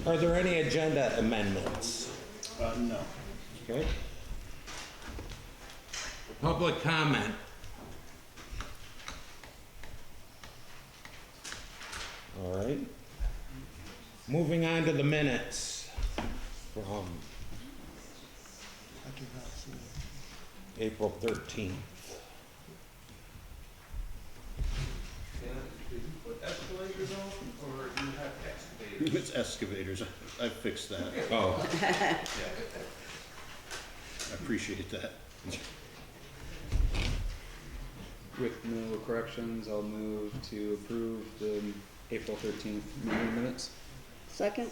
Are there any agenda amendments? No. Okay. Public comment. All right. Moving on to the minutes from I did not see it. April 13th. Did you put escalators on, or you have excavators? It's excavators. I fixed that. Oh, I appreciate that. With no corrections, I'll move to approve the April 13th meeting minutes. Second?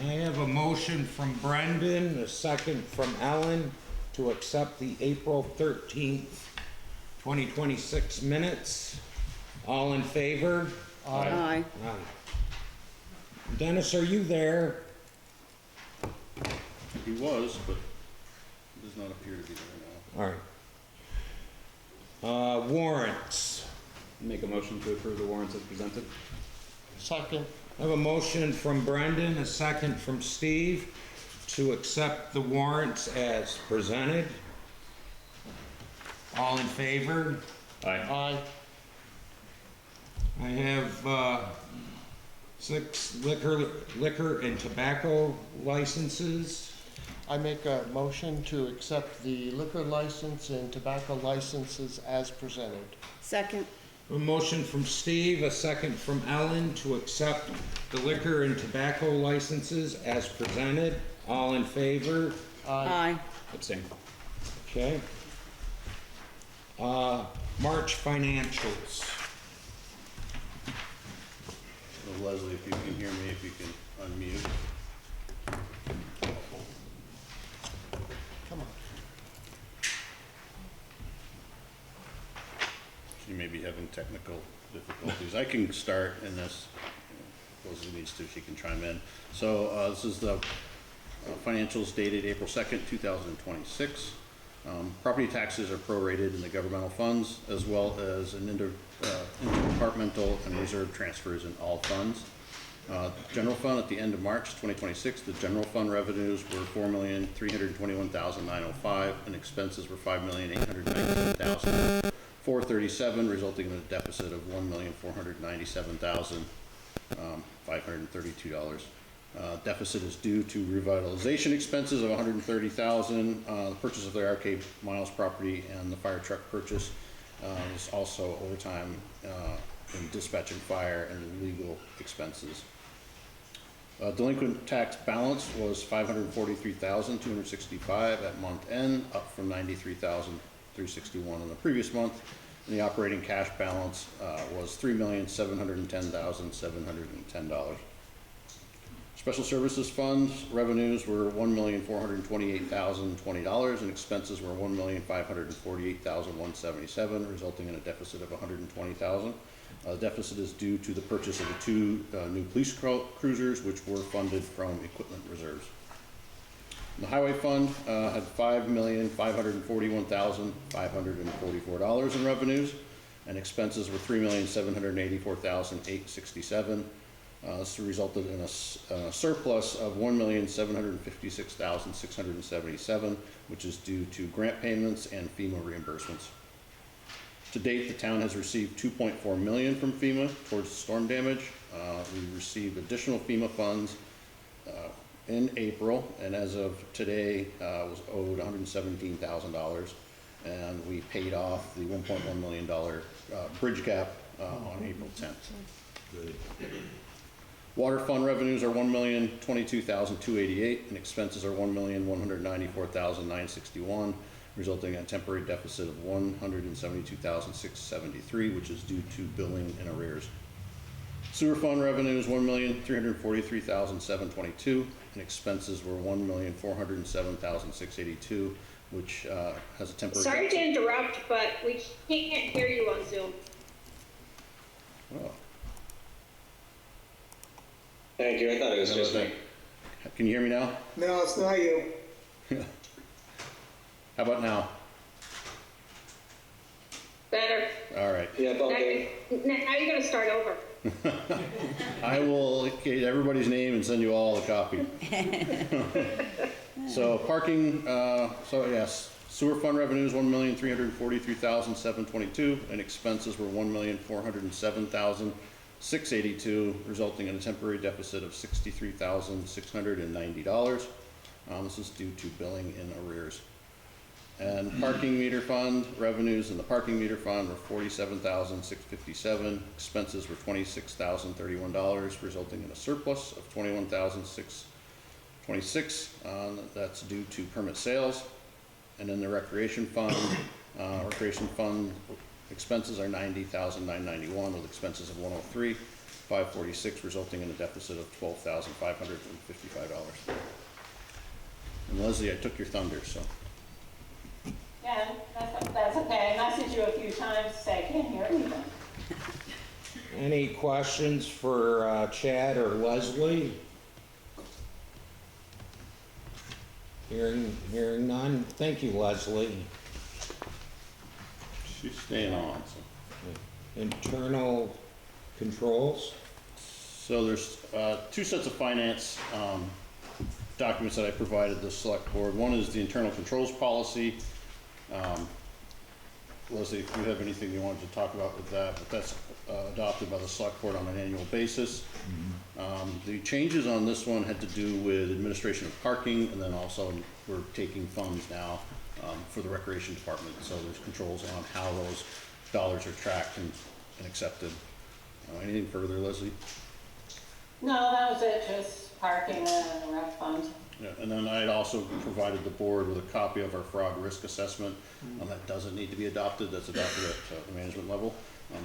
I have a motion from Brendan, a second from Ellen to accept the April 13th, 2026 minutes. All in favor? Aye. Aye. Dennis, are you there? He was, but does not appear to be there now. All right. Warrants. Make a motion to approve the warrants as presented. Second. I have a motion from Brendan, a second from Steve to accept the warrants as presented. All in favor? Aye. I have 6 liquor and tobacco licenses. I make a motion to accept the liquor license and tobacco licenses as presented. Second? A motion from Steve, a second from Ellen to accept the liquor and tobacco licenses as presented. All in favor? Aye. Abstain. Okay. March financials. So Leslie, if you can hear me, if you can unmute. Come on. She may be having technical difficulties. I can start, and this, Leslie needs to, she can chime in. So this is the financials dated April 2nd, 2026. Property taxes are prorated in the governmental funds, as well as an interdepartmental and reserve transfers in all funds. General fund at the end of March 2026, the general fund revenues were $4,321,905 and expenses were $5,819,437, resulting in a deficit of $1,497,532. Deficit is due to revitalization expenses of $130,000, the purchase of the arcade miles property and the fire truck purchase. There's also overtime in dispatch and fire and legal expenses. Delinquent tax balance was $543,265 at month end, up from $93,361 in the previous month. And the operating cash balance was $3,710,710. Special services funds revenues were $1,428,020 and expenses were $1,548,177, resulting in a deficit of $120,000. The deficit is due to the purchase of the 2 new police cruisers, which were funded from equipment reserves. The highway fund had $5,541,544 in revenues, and expenses were $3,784,867. This resulted in a surplus of $1,756,677, which is due to grant payments and FEMA reimbursements. To date, the town has received $2.4 million from FEMA towards storm damage. We received additional FEMA funds in April, and as of today, was owed $117,000, and we paid off the $1.1 million bridge gap on April 10th. Good. Water fund revenues are $1,022,288 and expenses are $1,194,961, resulting in a temporary deficit of $172,673, which is due to billing in arrears. Sewer fund revenues $1,343,722 and expenses were $1,407,682, which has a temporary. Sorry to interrupt, but we can't hear you on Zoom. Oh. Thank you. I thought it was just me. Can you hear me now? No, it's not you. How about now? Better. All right. Yeah, okay. Now you're going to start over. I will get everybody's name and send you all a copy. So parking, so yes, sewer fund revenues, $1,343,722, and expenses were $1,407,682, resulting in a temporary deficit of $63,690. This is due to billing in arrears. And parking meter fund revenues in the parking meter fund were $47,657. Expenses were $26,031, resulting in a surplus of $21,626. That's due to permit sales. And in the recreation fund expenses are $90,991 with expenses of $103,546, resulting in a deficit of $12,555. And Leslie, I took your thunder, so. Yeah, that's okay. I messaged you a few times to say I can't hear anything. Any questions for Chad or Leslie? Hearing none. Thank you, Leslie. She's staying on, so. Internal controls. So there's two sets of finance documents that I provided the select board. One is the internal controls policy. Leslie, if you have anything you wanted to talk about with that, but that's adopted by the select board on an annual basis. The changes on this one had to do with administration of parking, and then also we're taking funds now for the recreation department. So there's controls on how those dollars are tracked and accepted. Anything further, Leslie? No, that was it, just parking and rec fund. Yeah, and then I had also provided the board with a copy of our fraud risk assessment. That doesn't need to be adopted, that's adopted at the management level,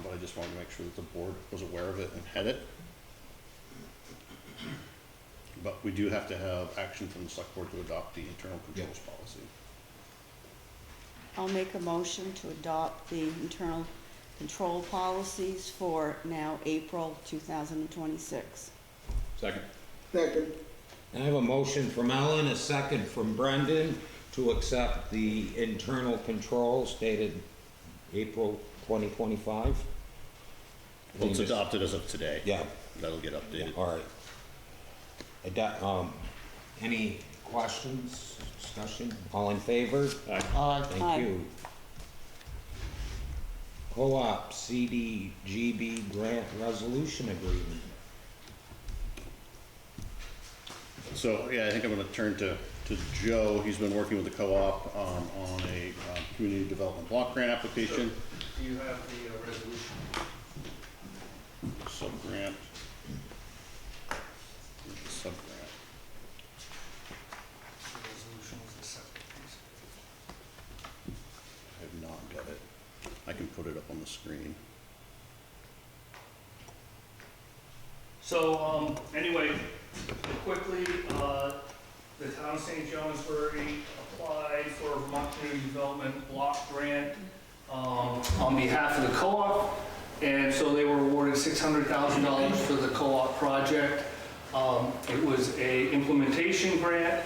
but I just wanted to make sure that the board was aware of it and had it. But we do have to have action from the select board to adopt the internal controls policy. I'll make a motion to adopt the internal control policies for now April 2026. Second. Second. I have a motion from Ellen, a second from Brendan to accept the internal controls dated April 2025. Well, it's adopted as of today. Yeah. That'll get updated. All right. Any questions, discussion? All in favor? Aye. Aye. Thank you. Co-op CDGB grant resolution agreement. So, yeah, I think I'm gonna turn to Joe. He's been working with the co-op on a community development block grant application. Do you have the resolution? Sub-grant. Sub-grant. The resolution was the second piece. I have not got it. I can put it up on the screen. So, anyway, quickly, the town of St. Johnsbury applied for a Vermont Community Development Block Grant on behalf of the co-op, and so they were awarded $600,000 for the co-op project. It was a implementation grant,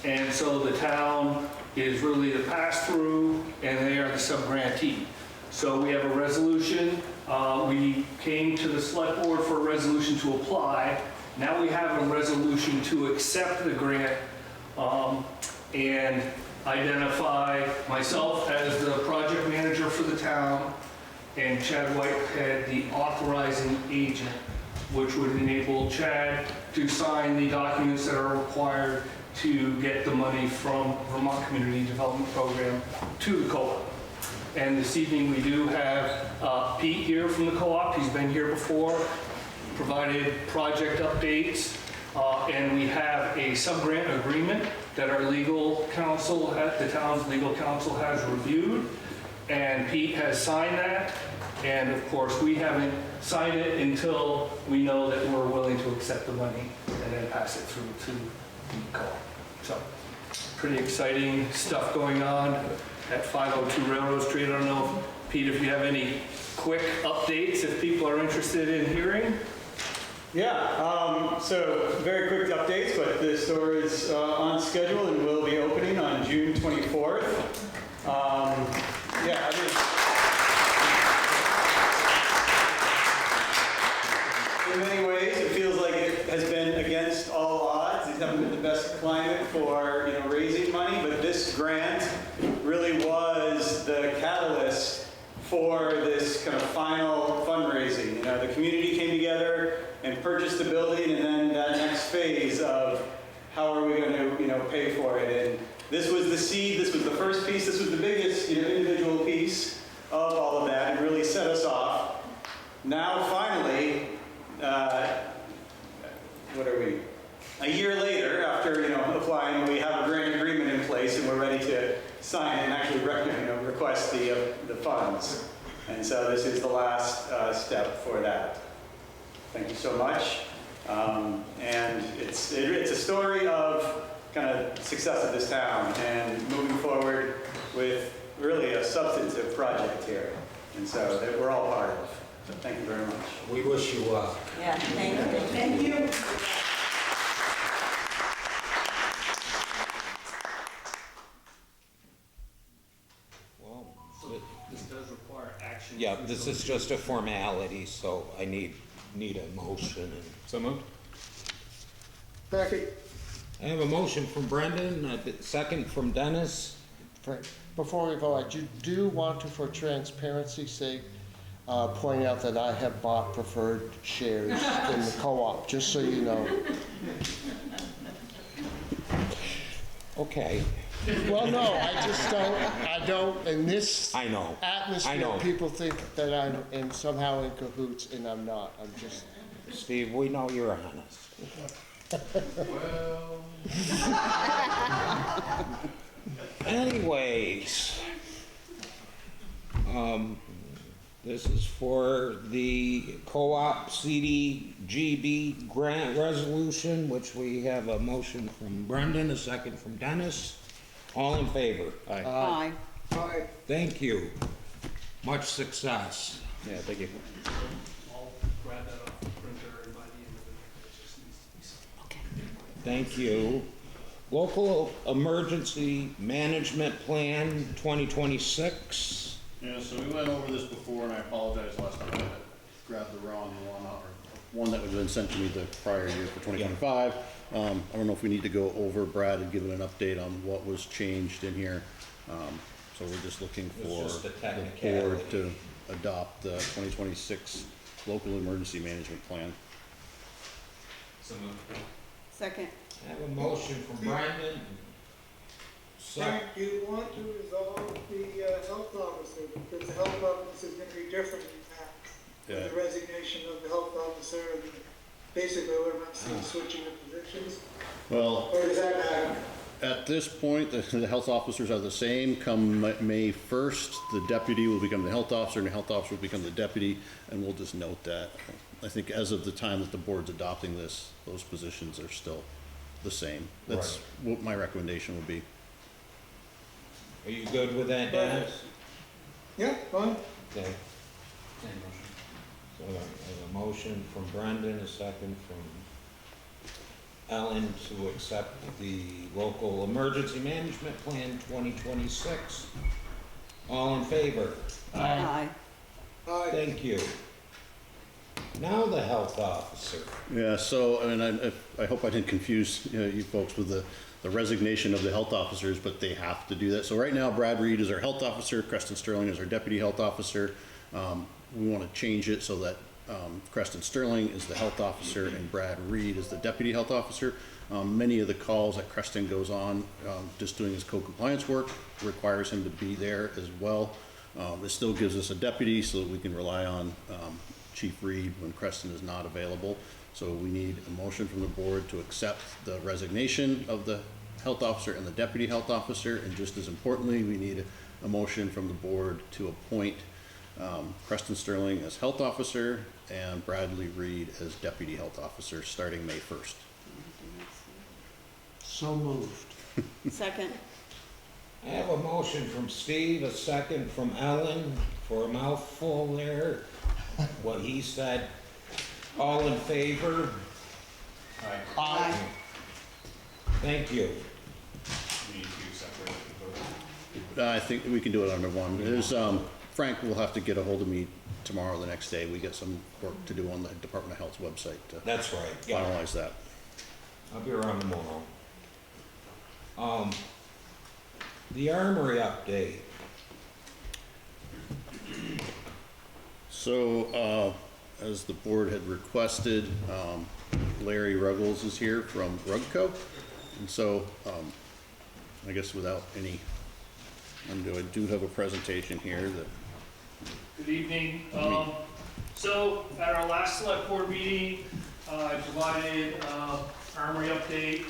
and so the town is really the pass-through, and they are the sub-grantee. So we have a resolution. We came to the select board for a resolution to apply. Now we have a resolution to accept the grant and identify myself as the project manager for the town and Chad Whitehead, the authorizing agent, which would enable Chad to sign the documents that are required to get the money from Vermont Community Development Program to the co-op. And this evening we do have Pete here from the co-op. He's been here before, provided project updates, and we have a sub-grant agreement that our legal counsel, the town's legal counsel has reviewed, and Pete has signed that. And of course, we haven't signed it until we know that we're willing to accept the money and then pass it through to the co-op. So, pretty exciting stuff going on at 502 Railroad Street. I don't know, Pete, if you have any quick updates if people are interested in hearing. Yeah, so very quick updates, but the store is on schedule and will be opening on June 24th. haven't been the best climate for, raising money, but this grant really was the catalyst for this kind of final fundraising. The community came together and purchased the building, and then that next phase of how are we going to, pay for it. And this was the seed, this was the first piece, this was the biggest, individual piece of all of that, and really set us off. Now, finally, what are we? A year later, after applying, we have a grant agreement in place, and we're ready to sign and actually request the funds. And so this is the last step for that. Thank you so much. And it's a story of kind of success of this town and moving forward with really a substantive project here. And so that we're all part of. So thank you very much. We wish you well. Yeah, thank you. Thank you. Well, This does require action. yeah, this is just a formality, so I need a motion. And So moved? Second. I have a motion from Brendan, a second from Dennis. Frank, before we vote, I do want to, for transparency's sake, point out that I have bought preferred shares in the co-op, just so you know. Okay, Well, no, I don't, in this I know. atmosphere, people think that I'm somehow in cahoots, and I'm not. I'm just, Steve, we know you're honest. Anyways, this is for the co-op CDGB grant resolution, which we have a motion from Brendan, a second from Dennis. All in favor? Aye. Thank you. Much success. Yeah, thank you. I'll grab that off the printer, and by the end of the night, it just needs to be signed. Thank you. Local Emergency Management Plan 2026. Yeah, so we went over this before, and I apologize last time I grabbed the wrong one, or one that would have been sent to me the prior year for 2025. I don't know if we need to go over, Brad, and give it an update on what was changed in here. So we're just looking for just a the technicality. board to adopt the 2026 Local Emergency Management Plan. So moved. Second. I have a motion from Brendan. Frank, do you want to resolve the health officer, because the health officer is gonna be different in that. Yeah. With the resignation of the health officer, and basically we're not seeing switching of positions, Well, or does that matter? at this point, the health officers are the same. Come May 1st, the deputy will become the health officer, and the health officer will become the deputy, and we'll just note that. I think as of the time that the board's adopting this, those positions are still the same. That's what my recommendation would be. Are you good with that, Dennis? Yeah, fine. Okay. Same motion. So I have a motion from Brendan, a second from Ellen to accept the Local Emergency Management Plan 2026. All in favor? Aye. Thank you. Now the health officer. Yeah, so, I mean, I hope I didn't confuse you folks with the resignation of the health officers, but they have to do that. So right now, Brad Reed is our health officer, Preston Sterling is our deputy health officer. We want to change it so that Preston Sterling is the health officer and Brad Reed is the deputy health officer. Many of the calls that Preston goes on, just doing his co-compliance work, requires him to be there as well. It still gives us a deputy so that we can rely on Chief Reed when Preston is not available. So we need a motion from the board to accept the resignation of the health officer and the deputy health officer. And just as importantly, we need a motion from the board to appoint Preston Sterling as health officer and Bradley Reed as deputy health officer starting May 1st. so moved. Second. I have a motion from Steve, a second from Ellen, for a mouthful there, what he said. All in favor? Aye. Thank you. We need to separate the vote. I think we can do it under one. There's, Frank will have to get a hold of me tomorrow or the next day. We got some work to do on the Department of Health's website to That's right, yeah. finalize that. I'll be around tomorrow. The armory update. So, as the board had requested, Larry Ruggles is here from Rugco. And so, I guess without any undue, I do have a presentation here that. Good evening. So at our last select board meeting, I provided armory update.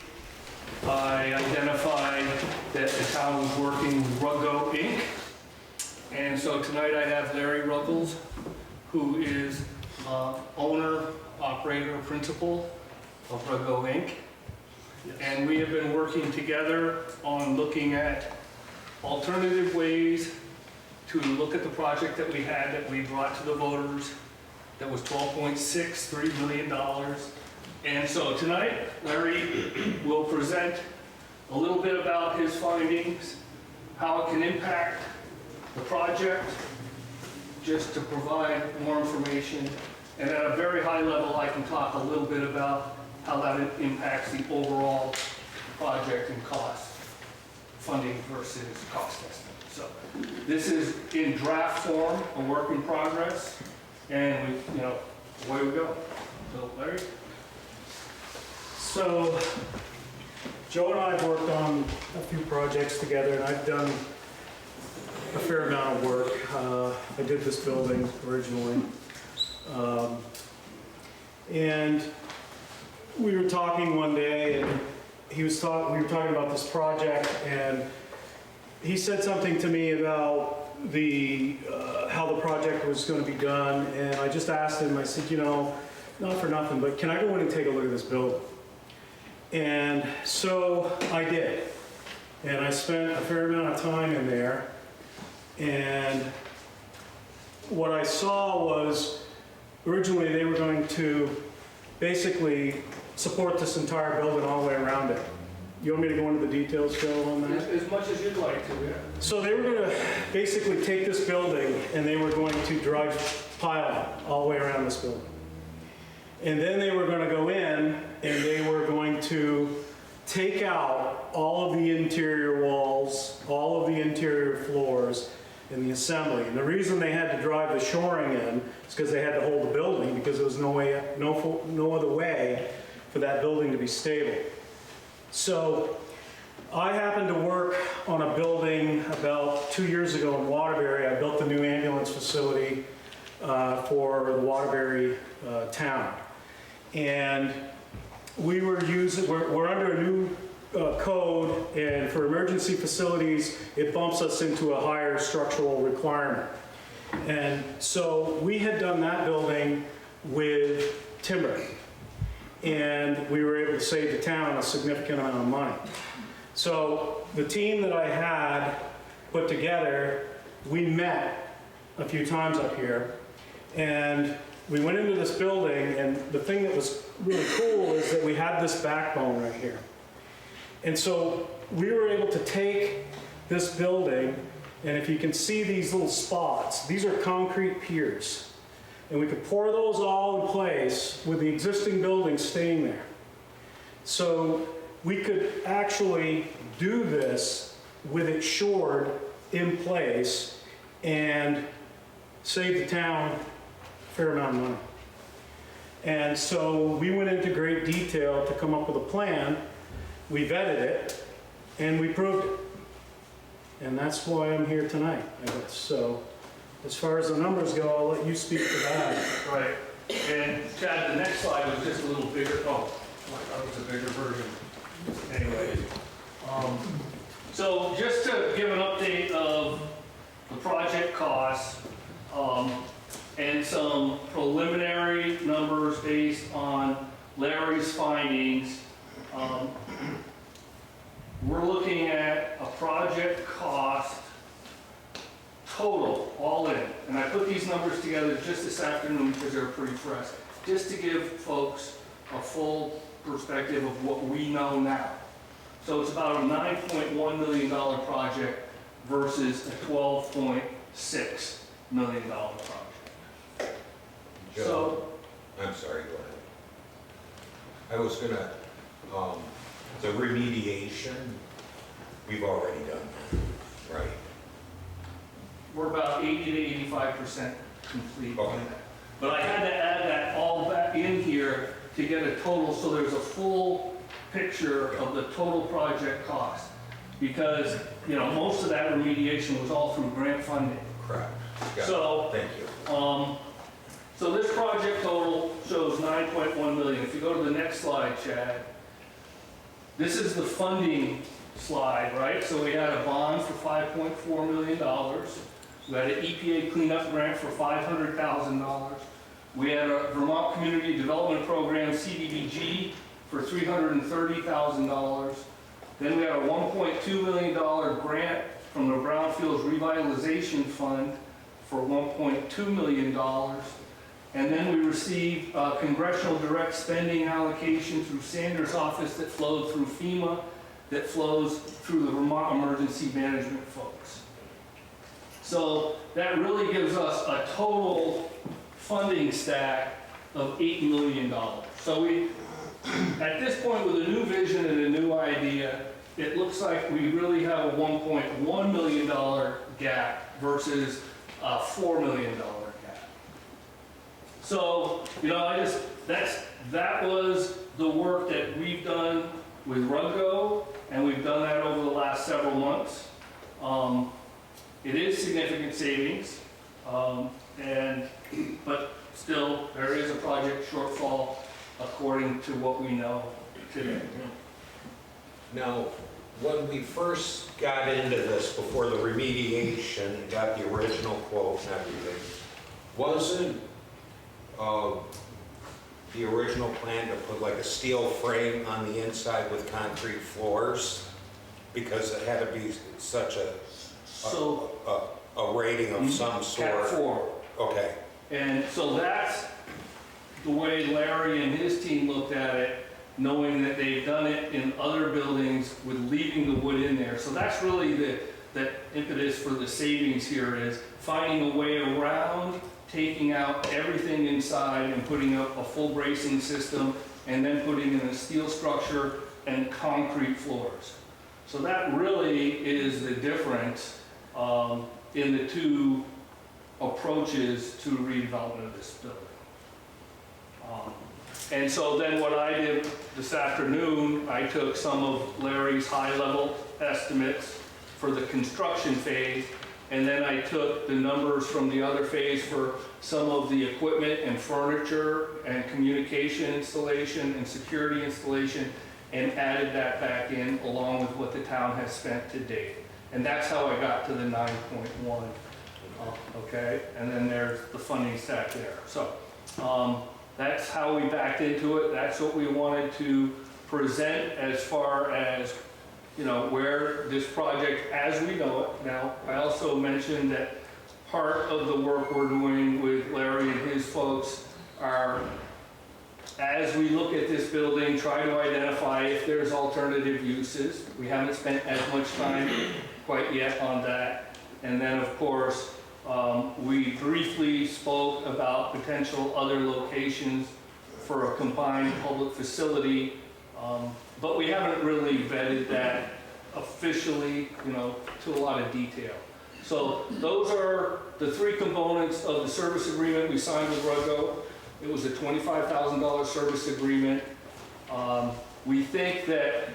I identified that the town was working with Ruggo Inc. And so tonight I have Larry Ruggles, who is owner, operator, principal of Ruggo Inc. And we have been working together on looking at alternative ways to look at the project that we had that we brought to the voters that was $12.63 million. And so tonight, Larry will present a little bit about his findings, how it can impact the project, just to provide more information. And at a very high level, I can talk a little bit about how that impacts the overall project and cost, funding versus cost estimate. So this is in draft form, a work in progress, and we, away we go. So Larry? So Joe and I have worked on a few projects together, and I've done a fair amount of work. I did this building originally. And we were talking one day, and we were talking about this project, and he said something to me about how the project was going to be done, and I just asked him, I said, not for nothing, but can I go in and take a look at this building? And so I did, and I spent a fair amount of time in there, and what I saw was originally they were going to basically support this entire building all the way around it. You want me to go into the details, Joe, on that? As much as you'd like to, yeah. So they were going to basically take this building and they were going to drive pile all the way around this building. And then they were going to go in and they were going to take out all of the interior walls, all of the interior floors in the assembly. And the reason they had to drive the shoring in is because they had to hold the building, because there was no other way for that building to be stable. So I happened to work on a building about 2 years ago in Waterbury. I built the new ambulance facility for the Waterbury town. And we're under a new code, and for emergency facilities, it bumps us into a higher structural requirement. And so we had done that building with timber, and we were able to save the town a significant amount of money. So the team that I had put together, we met a few times up here, and we went into this building, and the thing that was really cool is that we had this backbone right here. And so we were able to take this building, and if you can see these little spots, these are concrete piers. And we could pour those all in place with the existing building staying there. So we could actually do this with it shored in place and save the town a fair amount of money. And so we went into great detail to come up with a plan. We vetted it, and we proved it. And that's why I'm here tonight, I guess. So as far as the numbers go, I'll let you speak to that. Right. And Chad, the next slide was just a little bigger. Oh, that was a bigger version. Anyway. So just to give an update of the project costs, and some preliminary numbers based on Larry's findings. We're looking at a project cost total, all in. And I put these numbers together just this afternoon because they're pretty fresh, just to give folks a full perspective of what we know now. So it's about a $9.1 million project versus a $12.6 million project. Joe, So, I'm sorry, go ahead. I was gonna The remediation, we've already done that, right? We're about 80 to 85% complete on Okay. that. But I had to add that all back in here to get a total, so there's a full picture of the total project cost. Because, you know, most of that remediation was all through grant funding. Correct. Got it. So, Thank you. So this project total shows 9.1 million. If you go to the next slide, Chad, this is the funding slide, right? So we had a bond for $5.4 million. We had an EPA cleanup grant for $500,000. We had a Vermont Community Development Program, CDBG, for $330,000. Then we had a $1.2 million grant from the Brownfields Revitalization Fund for $1.2 million. And then we received congressional direct spending allocation through Sanders' office that flowed through FEMA, that flows through the Vermont Emergency Management folks. So that really gives us a total funding stack of $8 million. So we, at this point, with a new vision and a new idea, it looks like we really have a $1.1 million gap versus a $4 million gap. So, you know, that was the work that we've done with Ruggo, and we've done that over the last several months. It is significant savings, but still, there is a project shortfall according to what we know today. Now, when we first got into this, before the remediation, and got the original quote and everything, wasn't the original plan to put like a steel frame on the inside with concrete floors? Because it had to be such a rating of some sort. Cat 4. Okay. And so that's the way Larry and his team looked at it, knowing that they've done it in other buildings with leaving the wood in there. So that's really the impetus for the savings here, is finding a way around taking out everything inside and putting up a full bracing system, and then putting in a steel structure and concrete floors. So that really is the difference in the two approaches to redevelopment of this building. And so then what I did this afternoon, I took some of Larry's high-level estimates for the construction phase, and then I took the numbers from the other phase for some of the equipment and furniture and communication installation and security installation, and added that back in along with what the town has spent to date. And that's how I got to the 9.1, okay? And then there's the funding stack there. So that's how we backed into it. That's what we wanted to present as far as, you know, where this project as we know it. Now, I also mentioned that part of the work we're doing with Larry and his folks are, as we look at this building, try to identify if there's alternative uses. We haven't spent as much time quite yet on that. And then, of course, we briefly spoke about potential other locations for a combined public facility, but we haven't really vetted that officially, you know, to a lot of detail. So those are the three components of the service agreement we signed with Ruggo. It was a $25,000 service agreement. We think that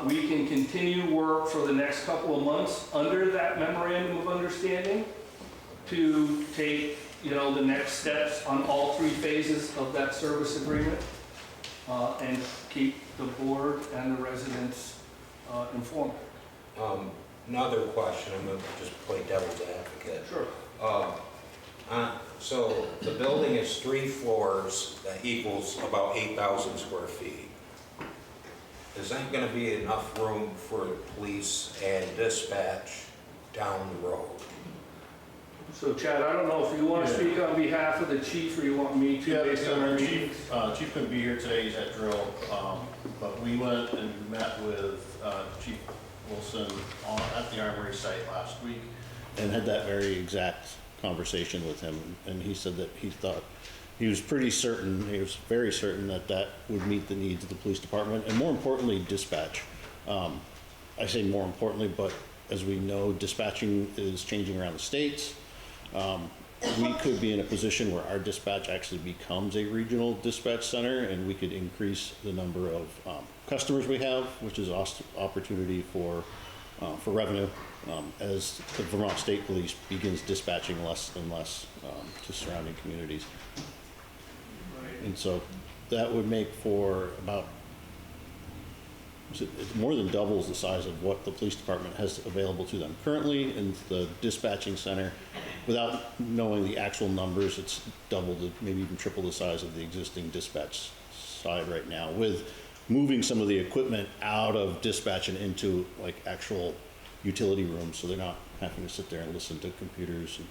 we can continue work for the next couple of months under that memorandum of understanding to take, you know, the next steps on all three phases of that service agreement, and keep the board and the residents informed. Another question, I'm going to just play devil's advocate. Sure. So the building is 3 floors, that equals about 8,000 square feet. Is that going to be enough room for police and dispatch down the road? So Chad, I don't know if you want to speak on behalf of the chief, or you want me to, based on our meetings? Chief couldn't be here today, he's at drill, but we went and met with Chief Wilson at the Armory site last week and had that very exact conversation with him, and he said that he thought he was pretty certain, he was very certain that that would meet the needs of the police department, and more importantly, dispatch. I say more importantly, but as we know, dispatching is changing around the states. We could be in a position where our dispatch actually becomes a regional dispatch center, and we could increase the number of customers we have, which is opportunity for revenue, as the Vermont State Police begins dispatching less and less to surrounding communities. And so that would make for about, it more than doubles the size of what the police department has available to them currently in the dispatching center. Without knowing the actual numbers, it's double, maybe even triple the size of the existing dispatch side right now, with moving some of the equipment out of dispatch and into like actual utility rooms, so they're not having to sit there and listen to computers and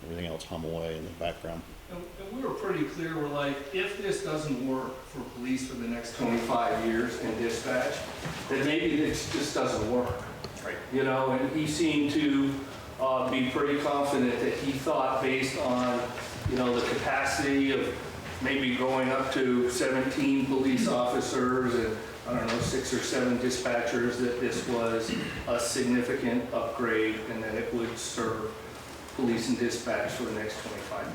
everything else hum away in the background. And we were pretty clear, we're like, if this doesn't work for police for the next 25 years in dispatch, then maybe this just doesn't work. Right. You know, and he seemed to be pretty confident that he thought, based on, you know, the capacity of maybe going up to 17 police officers and, I don't know, 6 or 7 dispatchers, that this was a significant upgrade and that it would serve police and dispatch for the next 25 years.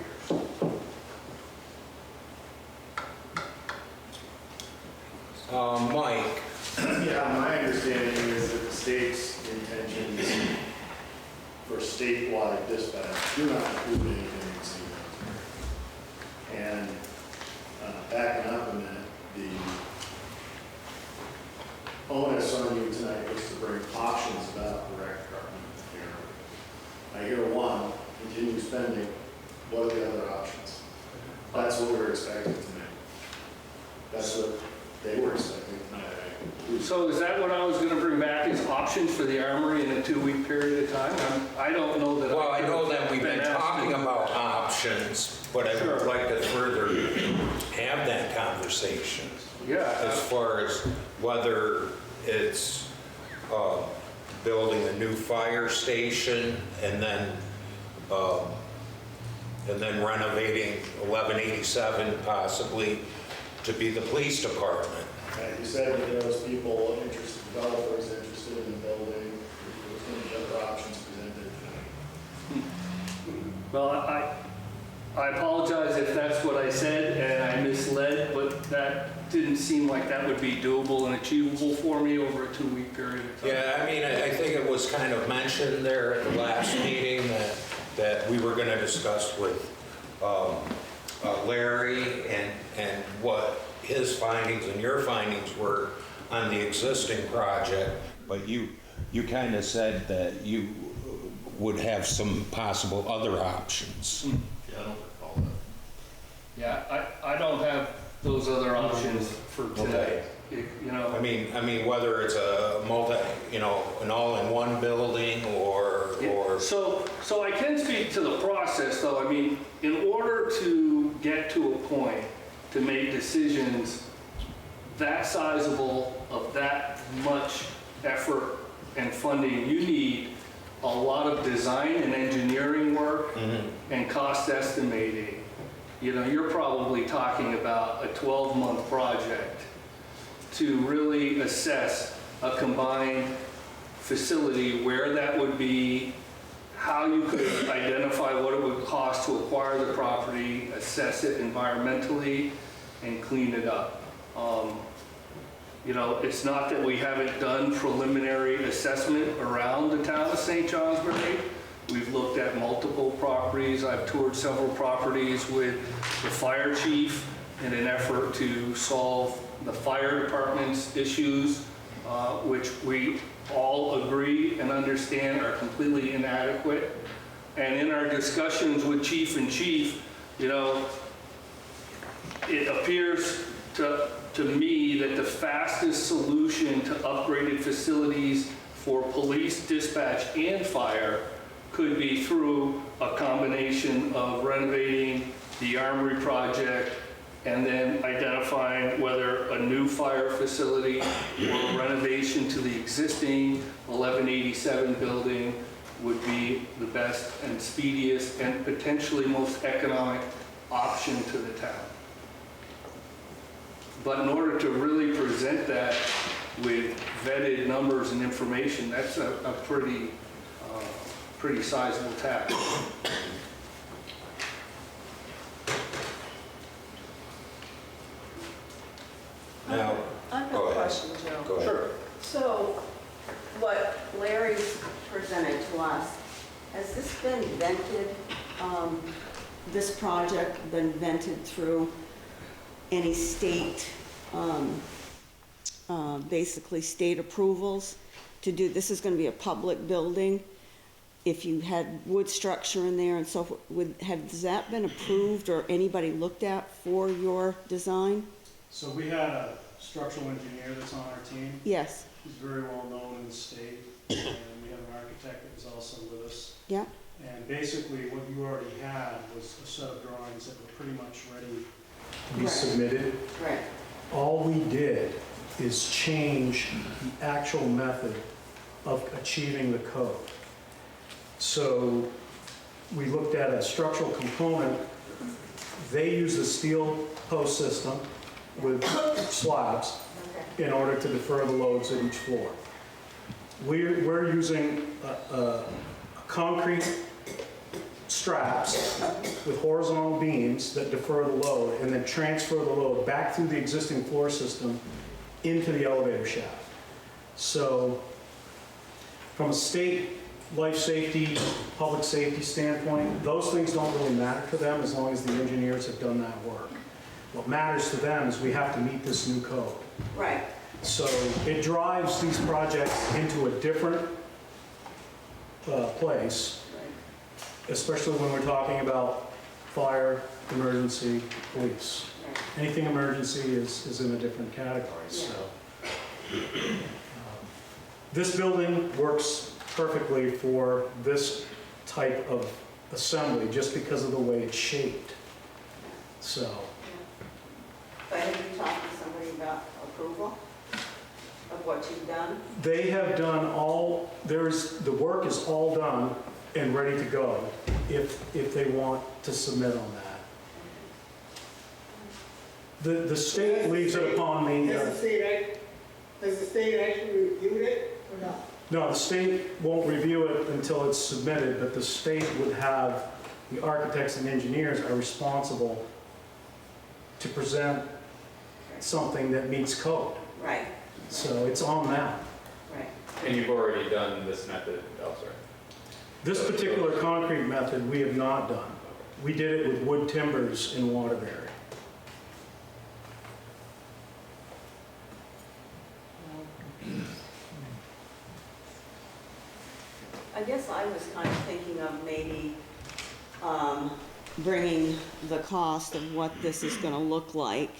Mike? Yeah, my understanding is that the state's intentions for statewide dispatch do not include anything in St. Johnsbury. And backing up a minute, the onus on you tonight was to bring options about the rec department here. I hear one, continue spending. What are the other options? That's what we were expecting tonight. That's what they were expecting tonight. So is that what I was going to bring back, is options for the armory in a 2-week period of time? I don't know that. Well, I know that we've been talking about options, but I would like to further have that conversation. Yeah. As far as whether it's building a new fire station and then renovating 1187 possibly to be the police department. You said that there was people interested, developers interested in the building. There was going to be other options presented tonight. Well, I apologize if that's what I said and I misled, but that didn't seem like that would be doable and achievable for me over a 2-week period of time. Yeah, I mean, I think it was kind of mentioned there at the last meeting that we were going to discuss with Larry and what his findings and your findings were on the existing project, but you kind of said that you would have some possible other options. Yeah, I don't recall that. Yeah, I don't have those other options for today. You know, I mean, whether it's a an all-in-one building or. So I can speak to the process, though. I mean, in order to get to a point to make decisions that sizable, of that much effort and funding, you need a lot of design and engineering work and cost estimating. You know, you're probably talking about a 12-month project to really assess a combined facility, where that would be, how you could identify what it would cost to acquire the property, assess it environmentally, and clean it up. You know, it's not that we haven't done preliminary assessment around the town of St. Johnsbury. We've looked at multiple properties. I've toured several properties with the fire chief in an effort to solve the fire department's issues, which we all agree and understand are completely inadequate. And in our discussions with chief and chief, you know, it appears to me that the fastest solution to upgraded facilities for police, dispatch, and fire could be through a combination of renovating the armory project and then identifying whether a new fire facility or renovation to the existing 1187 building would be the best and speediest and potentially most economic option to the town. But in order to really present that with vetted numbers and information, that's a pretty sizable task. Now, I've go got a ahead. question, Joe. Go ahead. Sure. So, what Larry's presented to us, has this been vented, this project been vented through any state, basically state approvals to do, this is gonna be a public building? If you had wood structure in there and so forth, has that been approved or anybody looked at for your design? So we had a structural engineer that's on our team. Yes, He's very well known in the state, and we have an architect that was also with us. yeah, And basically, what you already had was a set of drawings that were pretty much ready to be Right. submitted. right, All we did is change the actual method of achieving the code. So we looked at a structural component. They use a steel post system with slabs in order to defer the loads at each floor. We're using concrete straps with horizontal beams that defer the load and then transfer the load back through the existing floor system into the elevator shaft. So from a state life safety, public safety standpoint, those things don't really matter to them as long as the engineers have done that work. What matters to them is we have to meet this new code. right. So it drives these projects into a different place, especially when we're talking about fire, emergency, police. Anything emergency is in a different category, so. This building works perfectly for this type of assembly just because of the way it's shaped. So, But have you talked to somebody about approval of what you've done? they have done all, the work is all done and ready to go if they want to submit on that. The state leaves it upon the, Has the state actually reviewed it or not? no, the state won't review it until it's submitted, but the state would have, the architects and engineers are responsible to present something that meets code. Right, So it's on them. right. And you've already done this method elsewhere? This particular concrete method, we have not done. We did it with wood timbers in Waterbury. I guess I was kind of thinking of maybe bringing the cost of what this is going to look like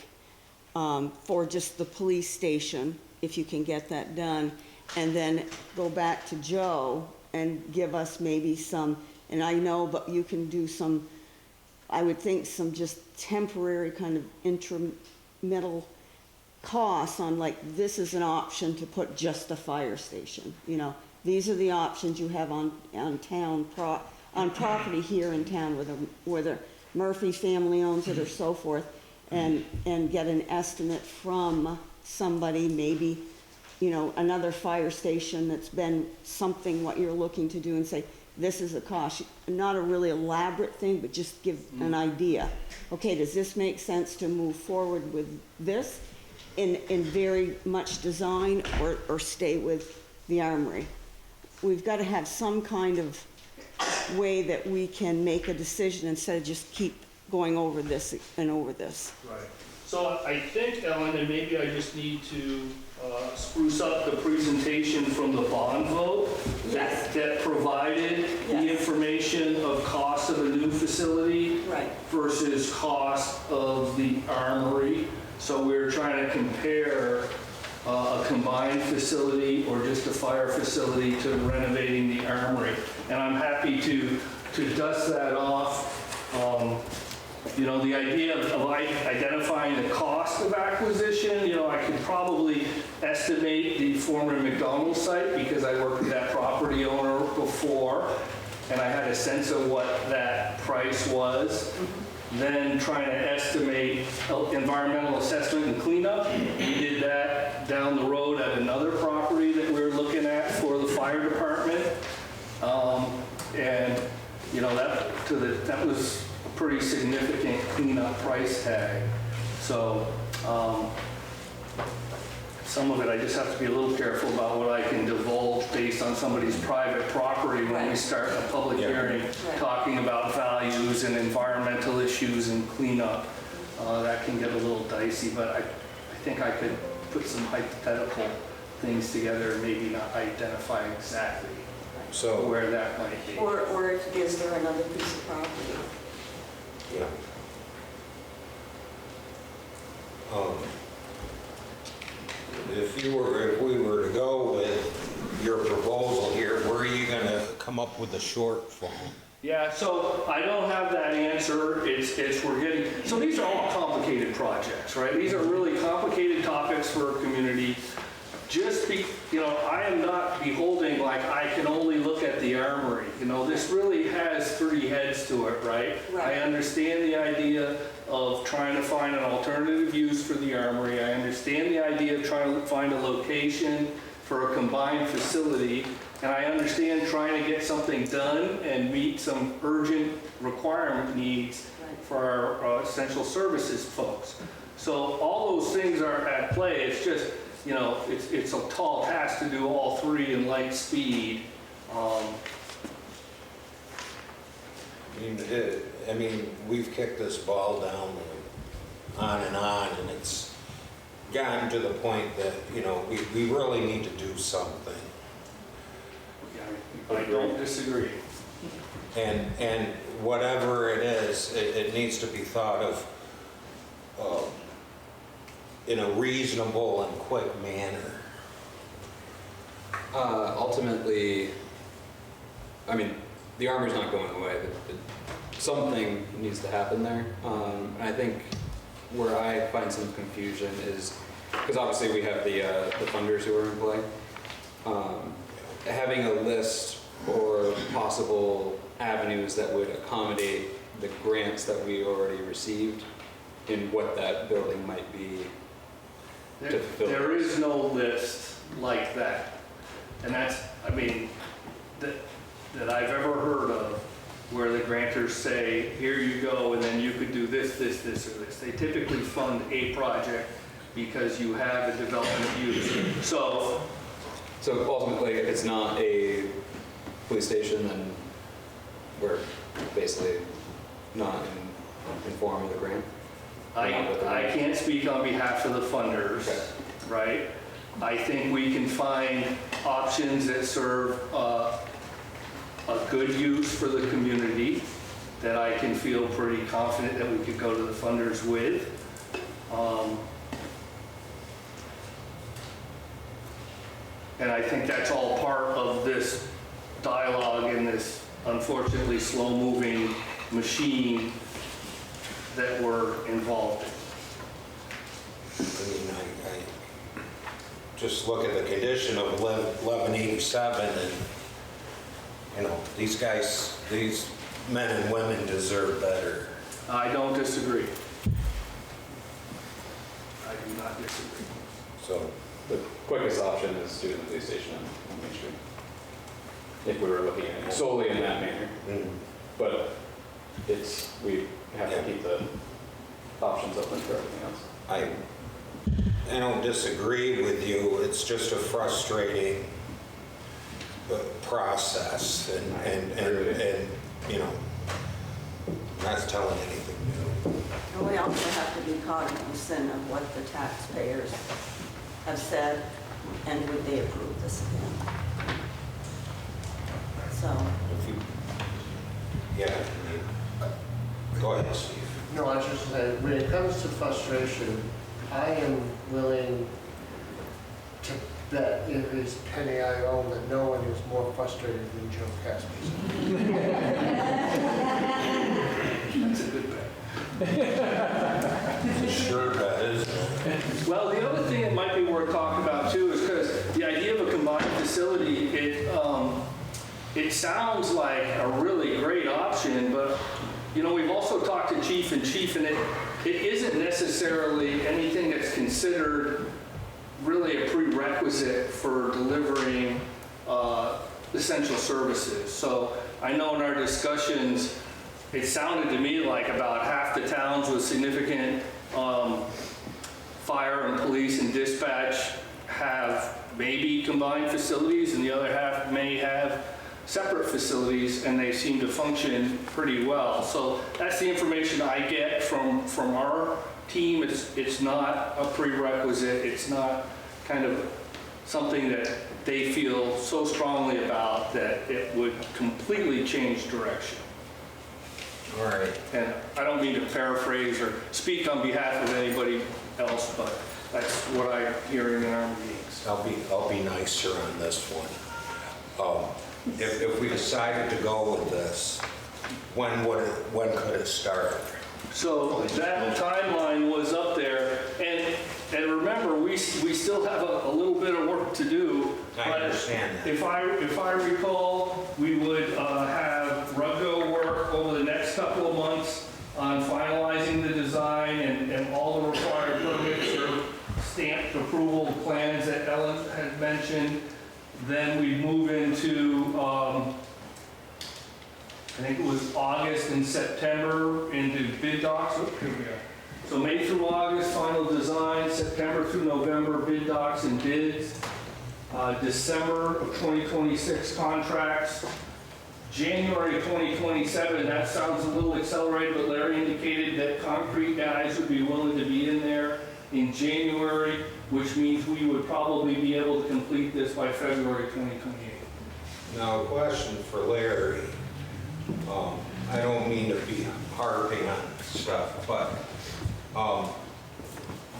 for just the police station, if you can get that done, and then go back to Joe and give us maybe some, and I know, but you can do some, I would think some just temporary kind of intermittent costs on, like, this is an option to put just a fire station, you know. These are the options you have on property here in town where the Murphy family owns it or so forth, and get an estimate from somebody, maybe, you know, another fire station that's been something what you're looking to do, and say, this is the cost. Not a really elaborate thing, but just give an idea. Okay, does this make sense to move forward with this in very much design, or stay with the armory? We've got to have some kind of way that we can make a decision instead of just keep going over this and over this. Right. So I think, Ellen, and maybe I just need to spruce up the presentation from the bond vote that provided the information of cost of a new facility versus cost of the armory. So we're trying to compare a combined facility or just a fire facility to renovating the armory. And I'm happy to dust that off. You know, the idea of identifying the cost of acquisition, you know, I could probably estimate the former McDonald's site because I worked with that property owner before, and I had a sense of what that price was. then trying to estimate environmental assessment and cleanup. We did that down the road at another property that we were looking at for the fire department. And, you know, that was a pretty significant cleanup price tag. So, some of it I just have to be a little careful about what I can divulge based on somebody's private property when we start a public hearing talking about values and environmental issues and cleanup. That can get a little dicey, but I think I could put some hypothetical things together and maybe not identify exactly where that might be. Or is there another piece of property? Yeah. If we were to go with your proposal here, where are you gonna come up with the shortfall? Yeah, so I don't have that answer. So these are all complicated projects, right? These are really complicated topics for a community. I am not beholding, like, I can only look at the armory. This really has 3 heads to it, right? I understand the idea of trying to find an alternative use for the armory. I understand the idea of trying to find a location for a combined facility. And I understand trying to get something done and meet some urgent requirement needs for our essential services folks. So all those things are at play. It's just, it's a tall task to do all 3 in light speed. We've kicked this ball down on, and it's gotten to the point that, we really need to do something. I don't disagree. And whatever it is, it needs to be thought of in a reasonable and quick manner. Ultimately, the armor's not going away. Something needs to happen there. And I think where I find some confusion is, because obviously we have the funders who are in play. Having a list or possible avenues that would accommodate the grants that we already received in what that building might be to fulfill. There is no list like that. And that's, that I've ever heard of where the grantors say, here you go, and then you could do this, this, this, or this. They typically fund a project because you have a development use. So ultimately, if it's not a police station, then we're basically not informed of the grant. I can't speak on behalf of the funders, right? I think we can find options that serve a good use for the community that I can feel pretty confident that we could go to the funders with. And I think that's all part of this dialogue in this unfortunately slow-moving machine that we're involved in. I just look at the condition of 1187 and, these guys, these men and women deserve better. I don't disagree. I do not disagree. So the quickest option is doing the police station on Main Street, if we were looking at it solely in that manner. But we have to keep the options open for everything else. I don't disagree with you. It's just a frustrating process, and not telling anything new. And we also have to be cognizant of what the taxpayers have said, and would they approve this again? So. Go ahead, Steve. No, I was just saying, when it comes to frustration, I am willing to bet it is Penny I own that no one is more frustrated than Joe Caspers. That's a good bet. Sure bet, isn't it? Well, the other thing that might be worth talking about too is because the idea of a combined facility, it sounds like a really great option, but You know, we've also talked to Chief, and it isn't necessarily anything that's considered really a prerequisite for delivering essential services. So I know in our discussions, it sounded to me like about half the towns with significant fire and police and dispatch have maybe combined facilities, and the other half may have separate facilities, and they seem to function pretty well. So that's the information I get from our team. It's not a prerequisite. It's not kind of something that they feel so strongly about that it would completely change direction. All right. And I don't mean to paraphrase or speak on behalf of anybody else, but that's what I'm hearing in our meetings. I'll be nicer on this one. If we decided to go with this, when could it start? So that timeline was up there, and remember, we still have a little bit of work to do. I understand that. If I recall, we would have Ruggo work over the next couple of months on finalizing the design and all the required permits or stamped approval plans that Ellen had mentioned. Then we move into, I think it was August and September into bid docs. Here we are. So May through August, final design, September through November, bid docs and bids. December of 2026 contracts. January 2027, that sounds a little accelerated, but Larry indicated that concrete guys would be willing to be in there in January, which means we would probably be able to complete this by February 2028. Now, a question for Larry. I don't mean to be harping on stuff, but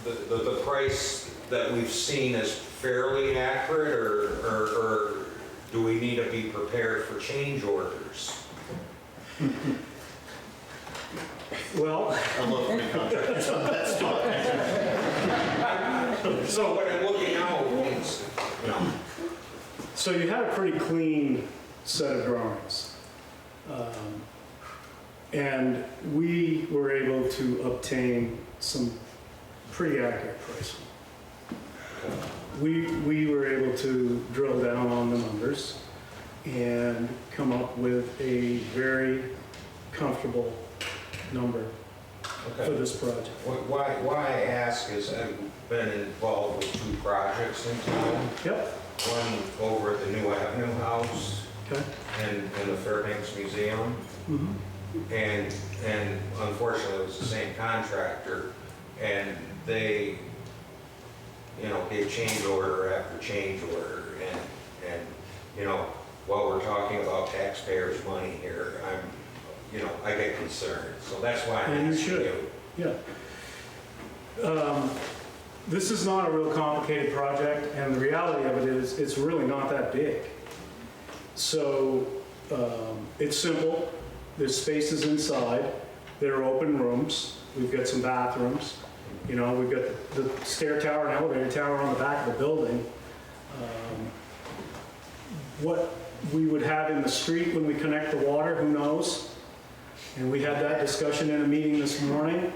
the price that we've seen is fairly accurate, or do we need to be prepared for change orders? Well, I love free contractors on that stuff. So what I'm looking out means, so you had a pretty clean set of drawings. And we were able to obtain some pretty accurate pricing. We were able to drill down on the numbers and come up with a very comfortable number for this project. Why I ask is I've been involved with 2 projects in town. Yep. One over at the New Avenue House. Okay. And the Fairbanks Museum. Mm-hmm. And unfortunately, it was the same contractor, and they, gave change order after change order, and while we're talking about taxpayers' money here, I get concerned, so that's why I'm asking you. Yeah. This is not a real complicated project, and the reality of it is, it's really not that big. So it's simple. There's spaces inside. There are open rooms. We've got some bathrooms. We've got the stair tower and elevator tower on the back of the building. What we would have in the street when we connect the water, who knows? And we had that discussion in a meeting this morning.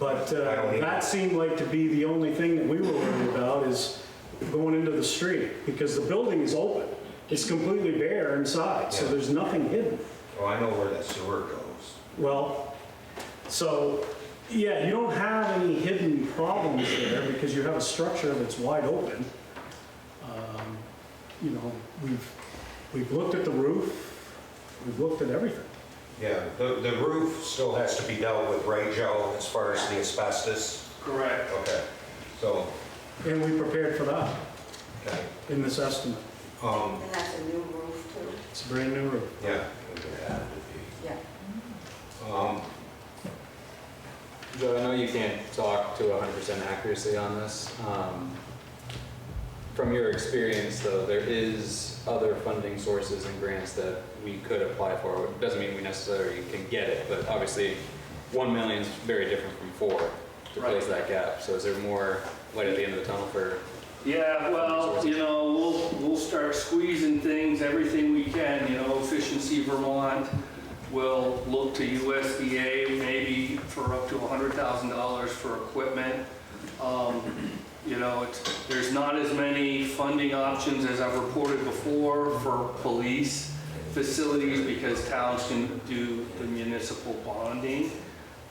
But that seemed like to be the only thing that we were worried about, is going into the street, because the building is open. It's completely bare inside, so there's nothing hidden. Oh, I know where that sewer goes. Well, so, yeah, you don't have any hidden problems there because you have a structure that's wide open. We've looked at the roof, we've looked at everything. Yeah, the roof still has to be dealt with, right, Joe, as far as the asbestos? Correct. Okay, so. And we prepared for that Okay. in this estimate. And that's a new roof too? It's a brand new roof. Yeah. It had to be. Yeah. Joe, I know you can't talk to 100% accuracy on this. From your experience, though, there is other funding sources and grants that we could apply for. It doesn't mean we necessarily can get it, but obviously 1 million is very different from 4 to close that gap. So is there more light at the end of the tunnel for? Yeah, well, we'll start squeezing things, everything we can, Efficiency Vermont, we'll look to USDA maybe for up to $100,000 for equipment. You know, there's not as many funding options as I've reported before for police facilities because towns can do the municipal bonding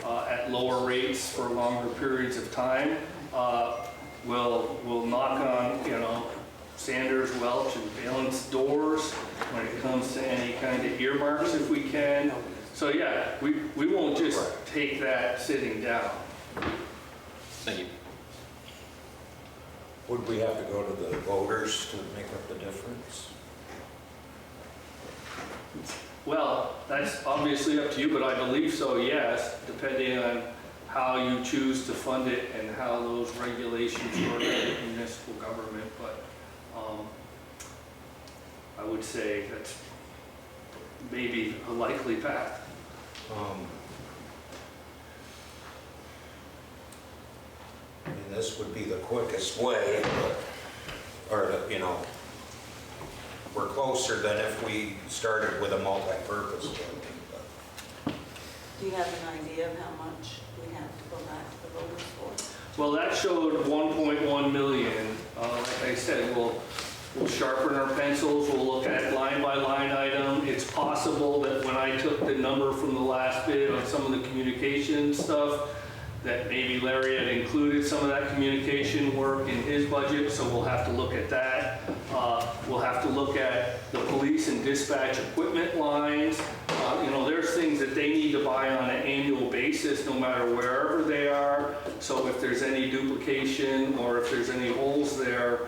at lower rates for longer periods of time. We'll knock on, you know, Sanders, Welch, and Valence doors when it comes to any kind of earmarks if we can. So yeah, we won't just take that sitting down. Thank you. Would we have to go to the voters to make up the difference? Well, that's obviously up to you, but I believe so, yes, depending on how you choose to fund it and how those regulations work in municipal government. But I would say that's maybe a likely path. I mean, this would be the quickest way, but, or, you know, we're closer than if we started with a multi-purpose building. But Do you have an idea of how much we have to go back to the voters for? Well, that showed 1.1 million. Like I said, we'll sharpen our pencils, we'll look at line by line item. It's possible that when I took the number from the last bid on some of the communication stuff, that maybe Larry had included some of that communication work in his budget, so we'll have to look at that. We'll have to look at the police and dispatch equipment lines. You know, there's things that they need to buy on an annual basis, no matter wherever they are. So if there's any duplication or if there's any holes there,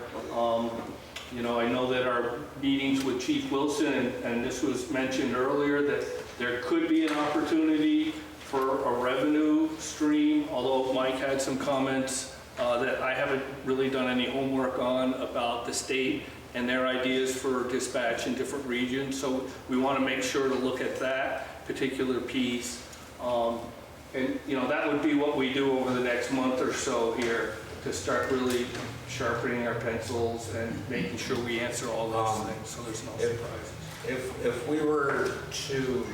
you know, I know that our meetings with Chief Wilson, and this was mentioned earlier, that there could be an opportunity for a revenue stream, although Mike had some comments that I haven't really done any homework on about the state and their ideas for dispatch in different regions. So we want to make sure to look at that particular piece. And, you know, that would be what we do over the next month or so here to start really sharpening our pencils and making sure we answer all those things so there's no surprises. if we were to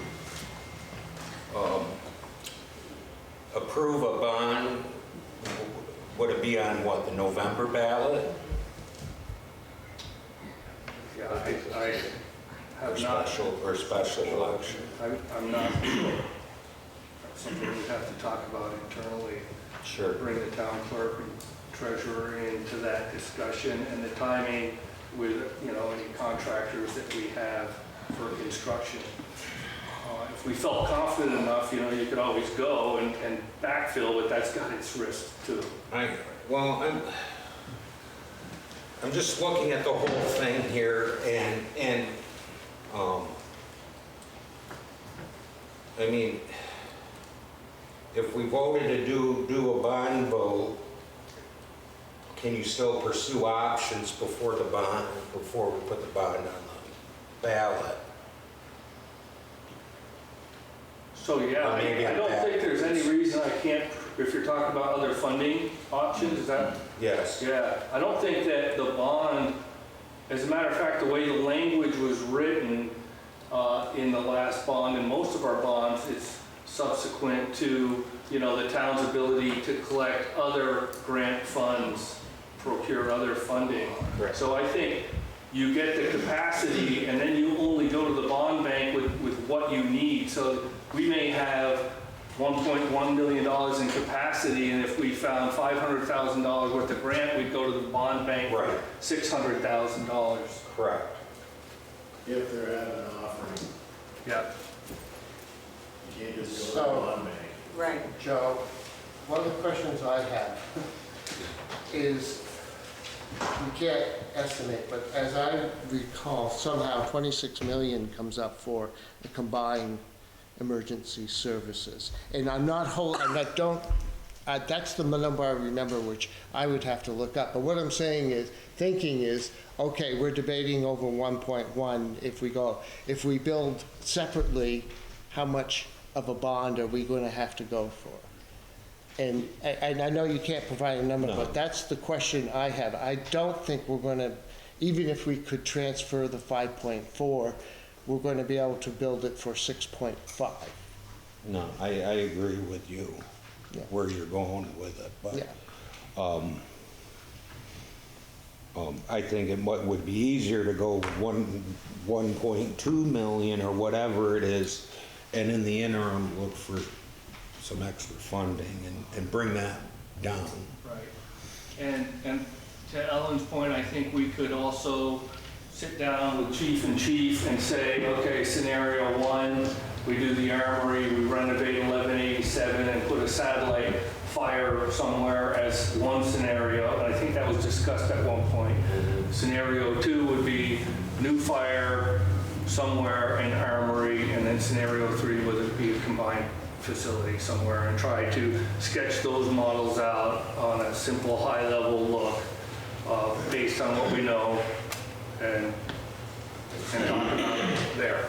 approve a bond, would it be on what, the November ballot? Yeah, I have not. Or special election? I'm not sure. That's something we have to talk about internally. Sure. Bring the town clerk and treasurer into that discussion and the timing with, you know, any contractors that we have for construction. If we felt confident enough, you know, you could always go and backfill, but that's got its risk too. I'm just looking at the whole thing here, and I mean, if we voted to do a bond vote, can you still pursue options before we put the bond on the ballot? So yeah, I don't think there's any reason I can't, if you're talking about other funding options, is that? Yes. Yeah, I don't think that the bond, as a matter of fact, the way the language was written in the last bond and most of our bonds, it's subsequent to, you know, the town's ability to collect other grant funds, procure other funding. Correct. So I think you get the capacity and then you only go to the bond bank with what you need. So we may have $1.1 million in capacity, and if we found $500,000 worth of grant, we'd go to the bond bank for $600,000. Correct. If they're at an offering, Yeah. you can't just go to the bond bank. Right. Joe, one of the questions I have is, we can't estimate, but as I recall, somehow 26 million comes up for the combined emergency services. And I'm not that's the number I remember, which I would have to look up. But what I'm saying is, thinking is, okay, we're debating over 1.1. If we build separately, how much of a bond are we going to have to go for? And I know you can't provide a number, but that's the question I have. I don't think we're going to, even if we could transfer the 5.4, we're going to be able to build it for 6.5. No, I agree with you, Yeah. where you're going with it, but, Yeah. I think it would be easier to go with 1.2 million or whatever it is, and in the interim, look for some extra funding and bring that down. Right. And to Ellen's point, I think we could also sit down with chief and say, okay, scenario one, we do the armory, we renovate 1187 and put a satellite fire somewhere as one scenario. And I think that was discussed at one point. Scenario two would be new fire somewhere in armory, and then scenario three would be a combined facility somewhere, and try to sketch those models out on a simple high-level look based on what we know and talk about it there.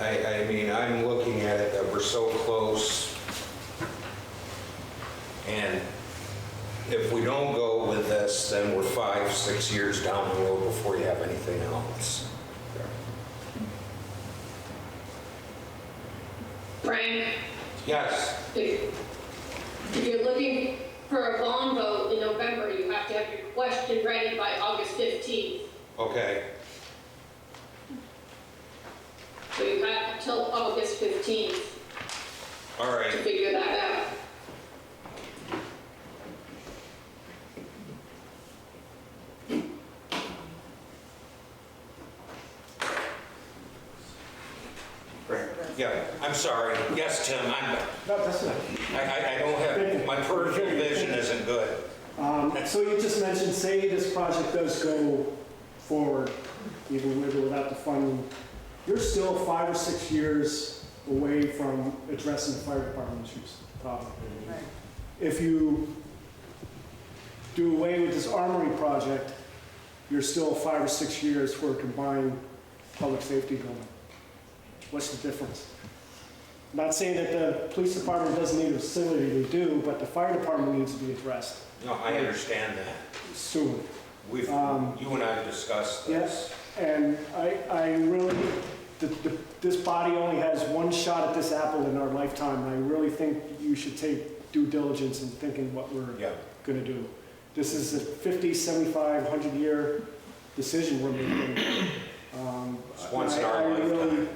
I mean, I'm looking at it that we're so close, and if we don't go with this, then we're 5-6 years down the road before you have anything else. Frank, Yes. if you're looking for a bond vote in November, you have to have your question ready by August 15th. Okay. So you have until August 15th All to right. figure that out. Yeah, I'm sorry. Yes, Tim, No, that's not. I don't have, my peripheral vision isn't good. So you just mentioned, say this project does go forward, even with or without the funding, you're still 5 or 6 years away from addressing the fire department issues, problem. Right. If you do away with this armory project, you're still 5 or 6 years for a combined public safety building. What's the difference? I'm not saying that the police department doesn't need a facility, they do, but the fire department needs to be addressed No, I understand that. soon. You and I have discussed this. Yes, and I really, this body only has one shot at this apple in our lifetime, and I really think you should take due diligence in thinking what we're Yeah. gonna do. This is a 50, 75, 100-year decision we're making. It's once in our I really lifetime.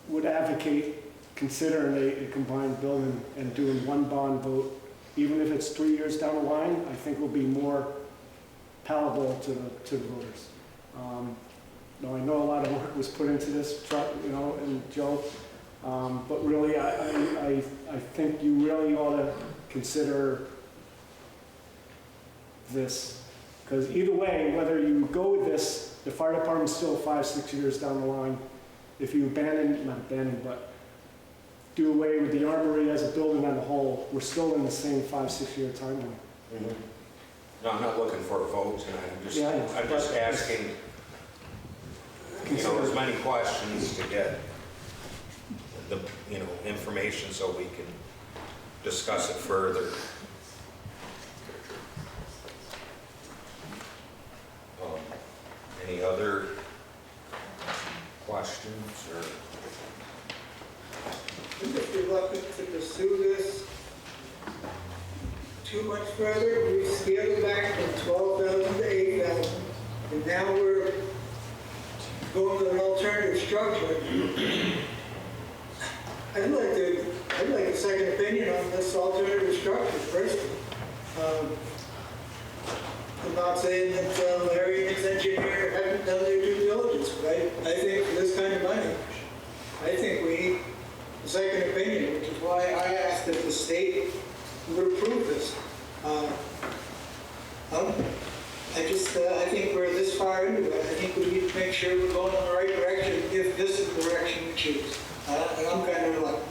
would advocate considering a combined building and doing one bond vote, even if it's 3 years down the line. I think will be more palatable to the voters. Now, I know a lot of work was put into this, and Joe, but really, I think you really ought to consider this, because either way, whether you go with this, the fire department's still 5, 6 years down the line. If you not abandon, but do away with the armory as a building on the whole, we're still in the same 5, 6 year timeline. Mhm. No, I'm not looking for a vote tonight. Yeah, I'm just asking, as many questions to get the, information so we can discuss it further. Any other questions or? If you're looking to pursue this too much further, we've scaled back from 12,000 to 8,000, and now we're going with an alternative structure. I'd like a second opinion on this alternative structure, personally. I'm not saying that Larry and his engineer haven't done their due diligence, but I think for this kind of money, I think we need a second opinion, which is why I asked that the state would approve this. I think we're this far into it. I think we need to make sure we're going in the right direction if this is the direction we choose. And I'm kind of reluctant.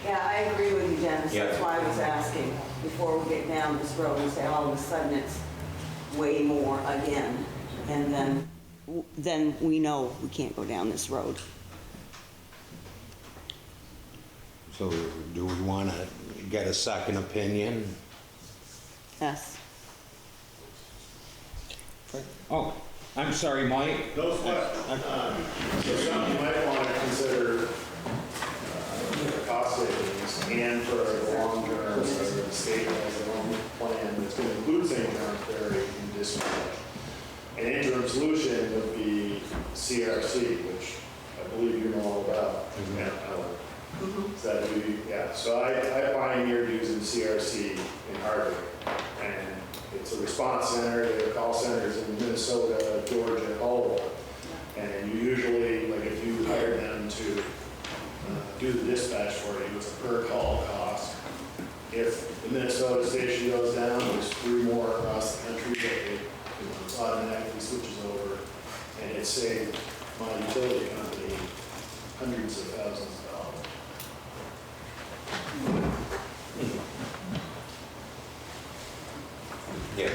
Yeah, I agree with you, Dennis. Yeah. That's why I was asking, before we get down this road and say all of a sudden it's way more again. And then we know we can't go down this road. So do we want to get a second opinion? S. Oh, I'm sorry, Mike. No sweat. So something you might want to consider cost savings and for the long term, or the state has a long plan that's going to include St. Johnsbury in dispatch. An interim solution would be CRC, which I believe you know all about. Yeah, so that would be, yeah. So I pioneered using CRC in Hardwick, and it's a response center. They have call centers in Minnesota, Georgia, Colorado. And you usually, like if you hire them to do the dispatch for you, it's a per call cost. If the Minnesota station goes down, there's 3 more across the country that it automatically switches over, and it saved my utility company hundreds of thousands of dollars. Yeah.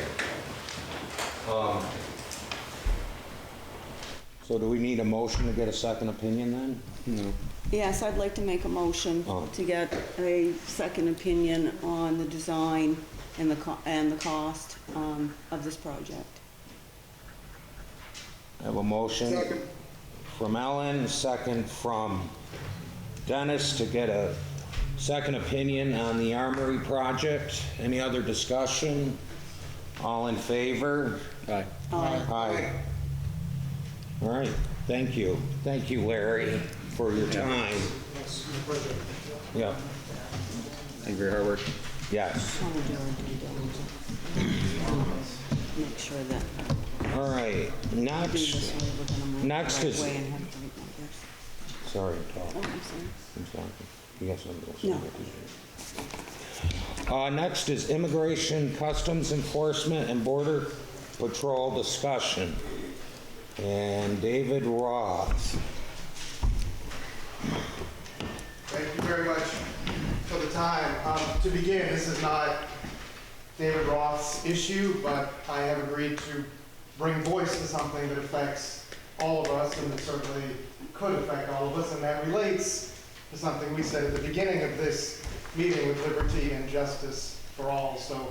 So do we need a motion to get a second opinion then? No. Yes, I'd like to make a motion Oh. to get a second opinion on the design and the cost of this project. I have a motion Second. from Ellen, a second from Dennis to get a second opinion on the Armory project. Any other discussion? All in favor? Aye. Aye. All right, thank you. Thank you, Larry, for your time. Yeah. Thank you for your hard work. Yes. Make sure that All right, do next, this way, we're gonna move next the right is- way and have it right sorry, there. Paul. Oh, I'm sorry. I'm sorry. You got something No. else? Next is Immigration, Customs Enforcement, and Border Patrol discussion. And David Roth. Thank you very much for the time. To begin, this is not David Roth's issue, but I have agreed to bring voice to something that affects all of us, and that certainly could affect all of us, and that relates to something we said at the beginning of this meeting with liberty and justice for all. So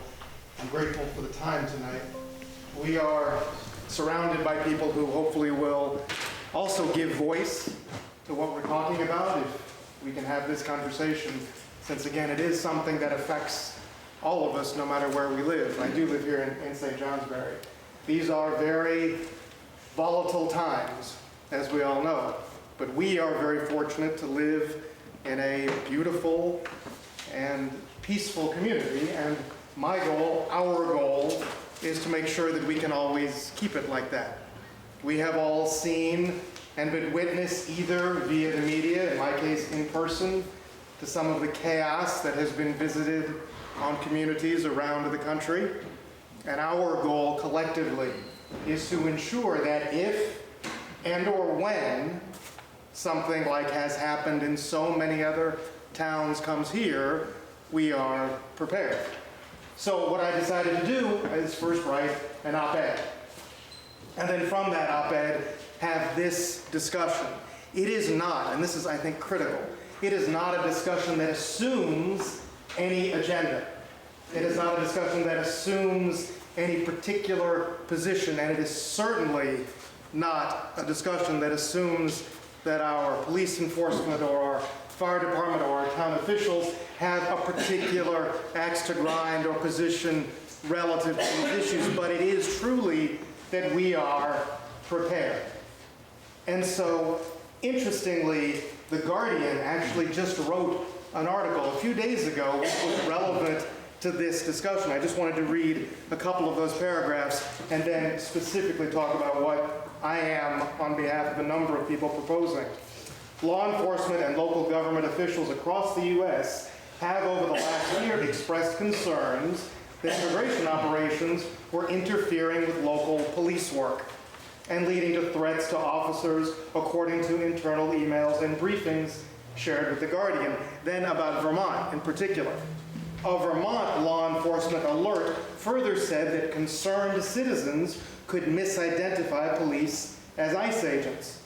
I'm grateful for the time tonight. We are surrounded by people who hopefully will also give voice to what we're talking about, if we can have this conversation, since again, it is something that affects all of us no matter where we live. I do live here in St. Johnsbury. These are very volatile times, as we all know, but we are very fortunate to live in a beautiful and peaceful community, and my goal, our goal, is to make sure that we can always keep it like that. We have all seen and been witness, either via the media, in my case in person, to some of the chaos that has been visited on communities around the country. And our goal collectively is to ensure that if and or when something like has happened in so many other towns comes here, we are prepared. So what I decided to do is first write an op-ed. And then from that op-ed, have this discussion. It is not, and this is, I think, critical, it is not a discussion that assumes any agenda. It is not a discussion that assumes any particular position, and it is certainly not a discussion that assumes that our police enforcement or our fire department or our town officials have a particular axe to grind or position relative to these issues, but it is truly that we are prepared. And so, interestingly, The Guardian actually just wrote an article a few days ago which was relevant to this discussion. I just wanted to read a couple of those paragraphs and then specifically talk about what I am, on behalf of a number of people, proposing. Law enforcement and local government officials across the U.S. have over the last year expressed concerns that immigration operations were interfering with local police work and leading to threats to officers, according to internal emails and briefings shared with The Guardian. Then about Vermont in particular. A Vermont law enforcement alert further said that concerned citizens could misidentify police as ICE agents,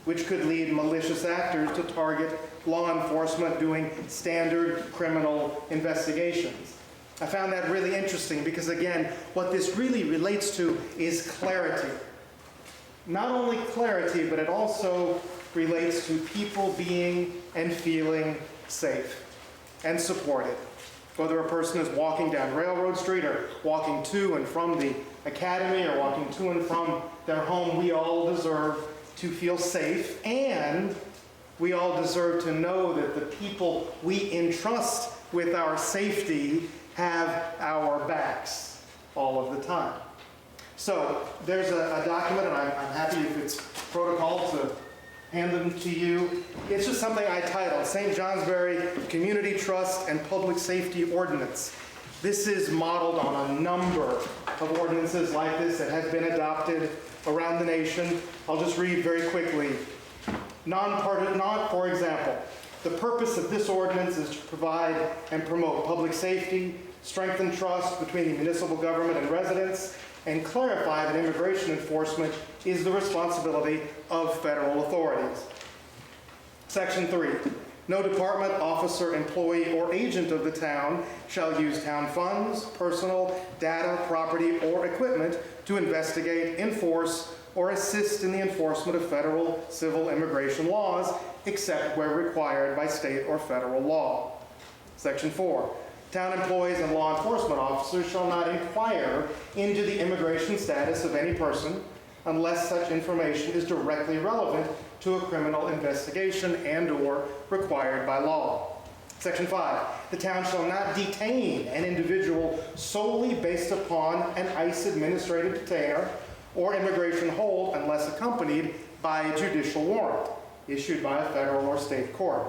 which could lead malicious actors to target law enforcement doing standard criminal investigations. I found that really interesting because, again, what this really relates to is clarity. Not only clarity, but it also relates to people being and feeling safe and supported. Whether a person is walking down Railroad Street or walking to and from the academy or walking to and from their home, we all deserve to feel safe, and we all deserve to know that the people we entrust with our safety have our backs all of the time. So there's a document, and I'm happy if it's protocol to hand them to you. It's just something I titled St. Johnsbury Community Trust and Public Safety Ordinance. This is modeled on a number of ordinances like this that has been adopted around the nation. I'll just read very quickly. For example, the purpose of this ordinance is to provide and promote public safety, strengthen trust between the municipal government and residents, and clarify that immigration enforcement is the responsibility of federal authorities. Section 3. No department, officer, employee, or agent of the town shall use town funds, personal, data, property, or equipment to investigate, enforce, or assist in the enforcement of federal civil immigration laws, except where required by state or federal law. Section 4. Town employees and law enforcement officers shall not inquire into the immigration status of any person unless such information is directly relevant to a criminal investigation and/or required by law. Section 5, the town shall not detain an individual solely based upon an ICE administrative detainer or immigration hold unless accompanied by a judicial warrant issued by a federal or state court.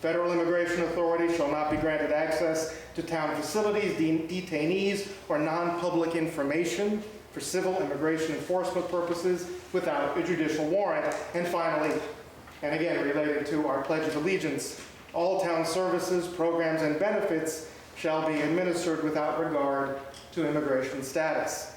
Federal immigration authorities shall not be granted access to town facilities, detainees, or non-public information for civil immigration enforcement purposes without a judicial warrant. And finally, and again related to our Pledge of Allegiance, all town services, programs, and benefits shall be administered without regard to immigration status.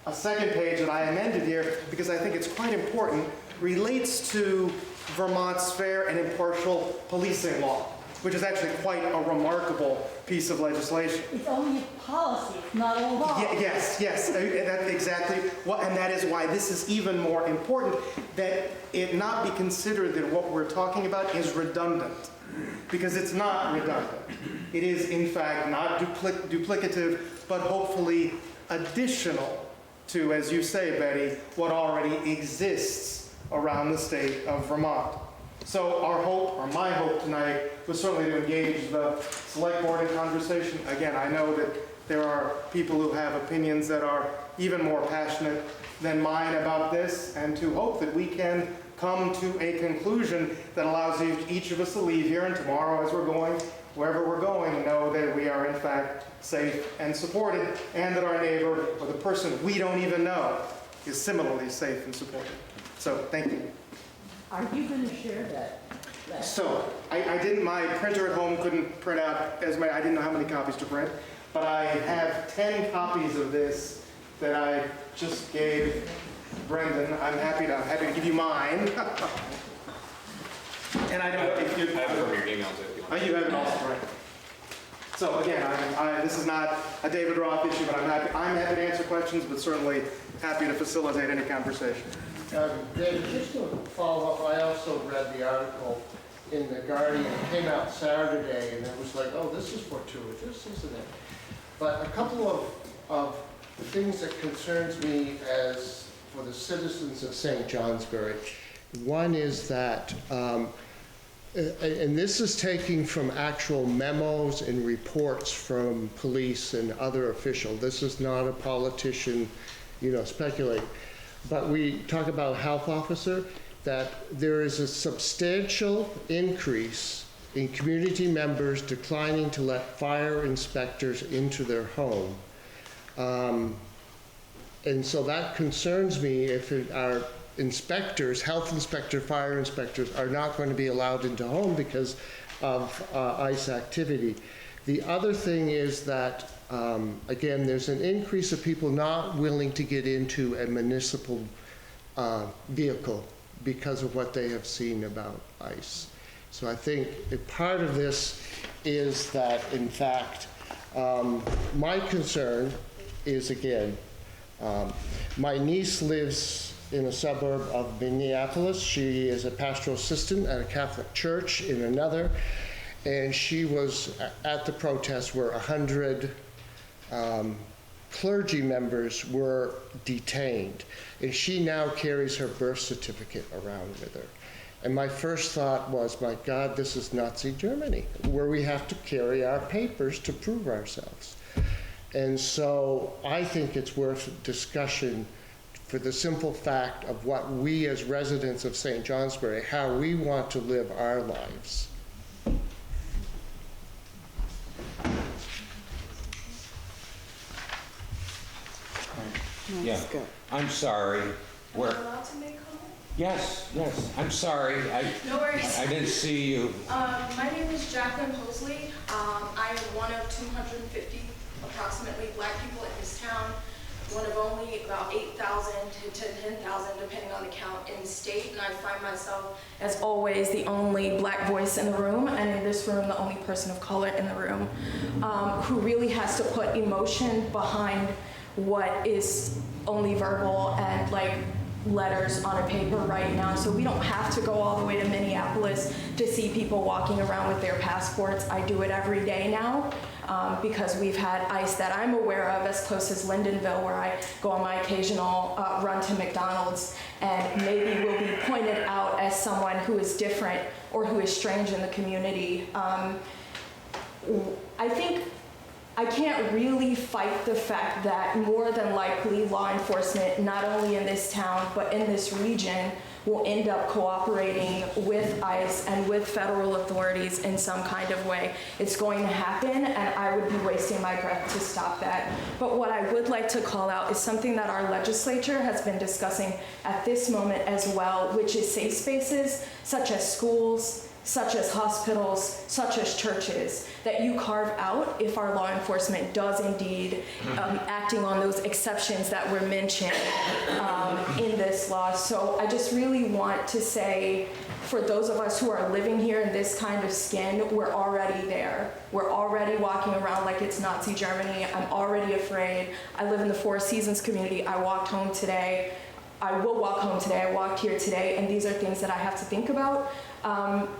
A second page that I amended here, because I think it's quite important, relates to Vermont's fair and impartial policing law, which is actually quite a remarkable piece of legislation. It's only a policy, it's not a law. Yes, that's exactly what, and that is why this is even more important, that it not be considered that what we're talking about is redundant, because it's not redundant. It is, in fact, not duplicative, but hopefully additional to, as you say, Betty, what already exists around the state of Vermont. So our hope, or my hope tonight, was certainly to engage the select board in conversation. Again, I know that there are people who have opinions that are even more passionate than mine about this, and to hope that we can come to a conclusion that allows each of us to leave here and tomorrow as we're going, wherever we're going, know that we are in fact safe and supported, and that our neighbor, or the person we don't even know, is similarly safe and supported. So, thank you. Are you going to share that? So, I didn't, my printer at home couldn't print out as many, I didn't know how many copies to print, but I have 10 copies of this that I just gave Brendan. I'm happy to give you mine. And I don't know if you... I have it from your email too. Oh, you have it also, right. So again, this is not a David Roth issue, but I'm happy to answer questions, but certainly happy to facilitate any conversation. David, just to follow up, I also read the article in The Guardian. It came out Saturday, and it was like, oh, this is fortuitous, isn't it? But a couple of things that concerns me as for the citizens of St. Johnsbury. One is that, and this is taken from actual memos and reports from police and other officials. This is not a politician, speculating. But we talk about health officer, that there is a substantial increase in community members declining to let fire inspectors into their home. And so that concerns me if our inspectors, health inspector, fire inspectors, are not going to be allowed into home because of ICE activity. The other thing is that, again, there's an increase of people not willing to get into a municipal vehicle because of what they have seen about ICE. So I think part of this is that, in fact, My concern is, again, my niece lives in a suburb of Minneapolis. She is a pastoral assistant at a Catholic church in another, and she was at the protest where 100 clergy members were detained, and she now carries her birth certificate around with her. And my first thought was, my God, this is Nazi Germany, where we have to carry our papers to prove ourselves. And so I think it's worth discussion for the simple fact of what we as residents of St. Johnsbury, how we want to live our lives. Yeah, I'm sorry. Where? Am I allowed to make comment? Yes, I'm sorry. No worries. I didn't see you. My name is Jacqueline Hosley. I am one of 250 approximately black people in this town, one of only about 8,000 to 10,000 depending on the count in the state, and I find myself, as always, the only black voice in the room, and in this room, the only person of color in the room, who really has to put emotion behind what is only verbal and like letters on a paper right now. So we don't have to go all the way to Minneapolis to see people walking around with their passports. I do it every day now because we've had ICE that I'm aware of as close as Lindenville, where I go on my occasional run to McDonald's, and maybe will be pointed out as someone who is different or who is strange in the community. I think I can't really fight the fact that more than likely law enforcement, not only in this town, but in this region, will end up cooperating with ICE and with federal authorities in some kind of way. It's going to happen, and I would be wasting my breath to stop that. But what I would like to call out is something that our legislature has been discussing at this moment as well, which is safe spaces, such as schools, such as hospitals, such as churches, that you carve out if our law enforcement does indeed acting on those exceptions that were mentioned in this law. So I just really want to say, for those of us who are living here in this kind of skin, we're already there. We're already walking around like it's Nazi Germany. I'm already afraid. I live in the Four Seasons community. I walked home today. I will walk home today. I walked here today, and these are things that I have to think about.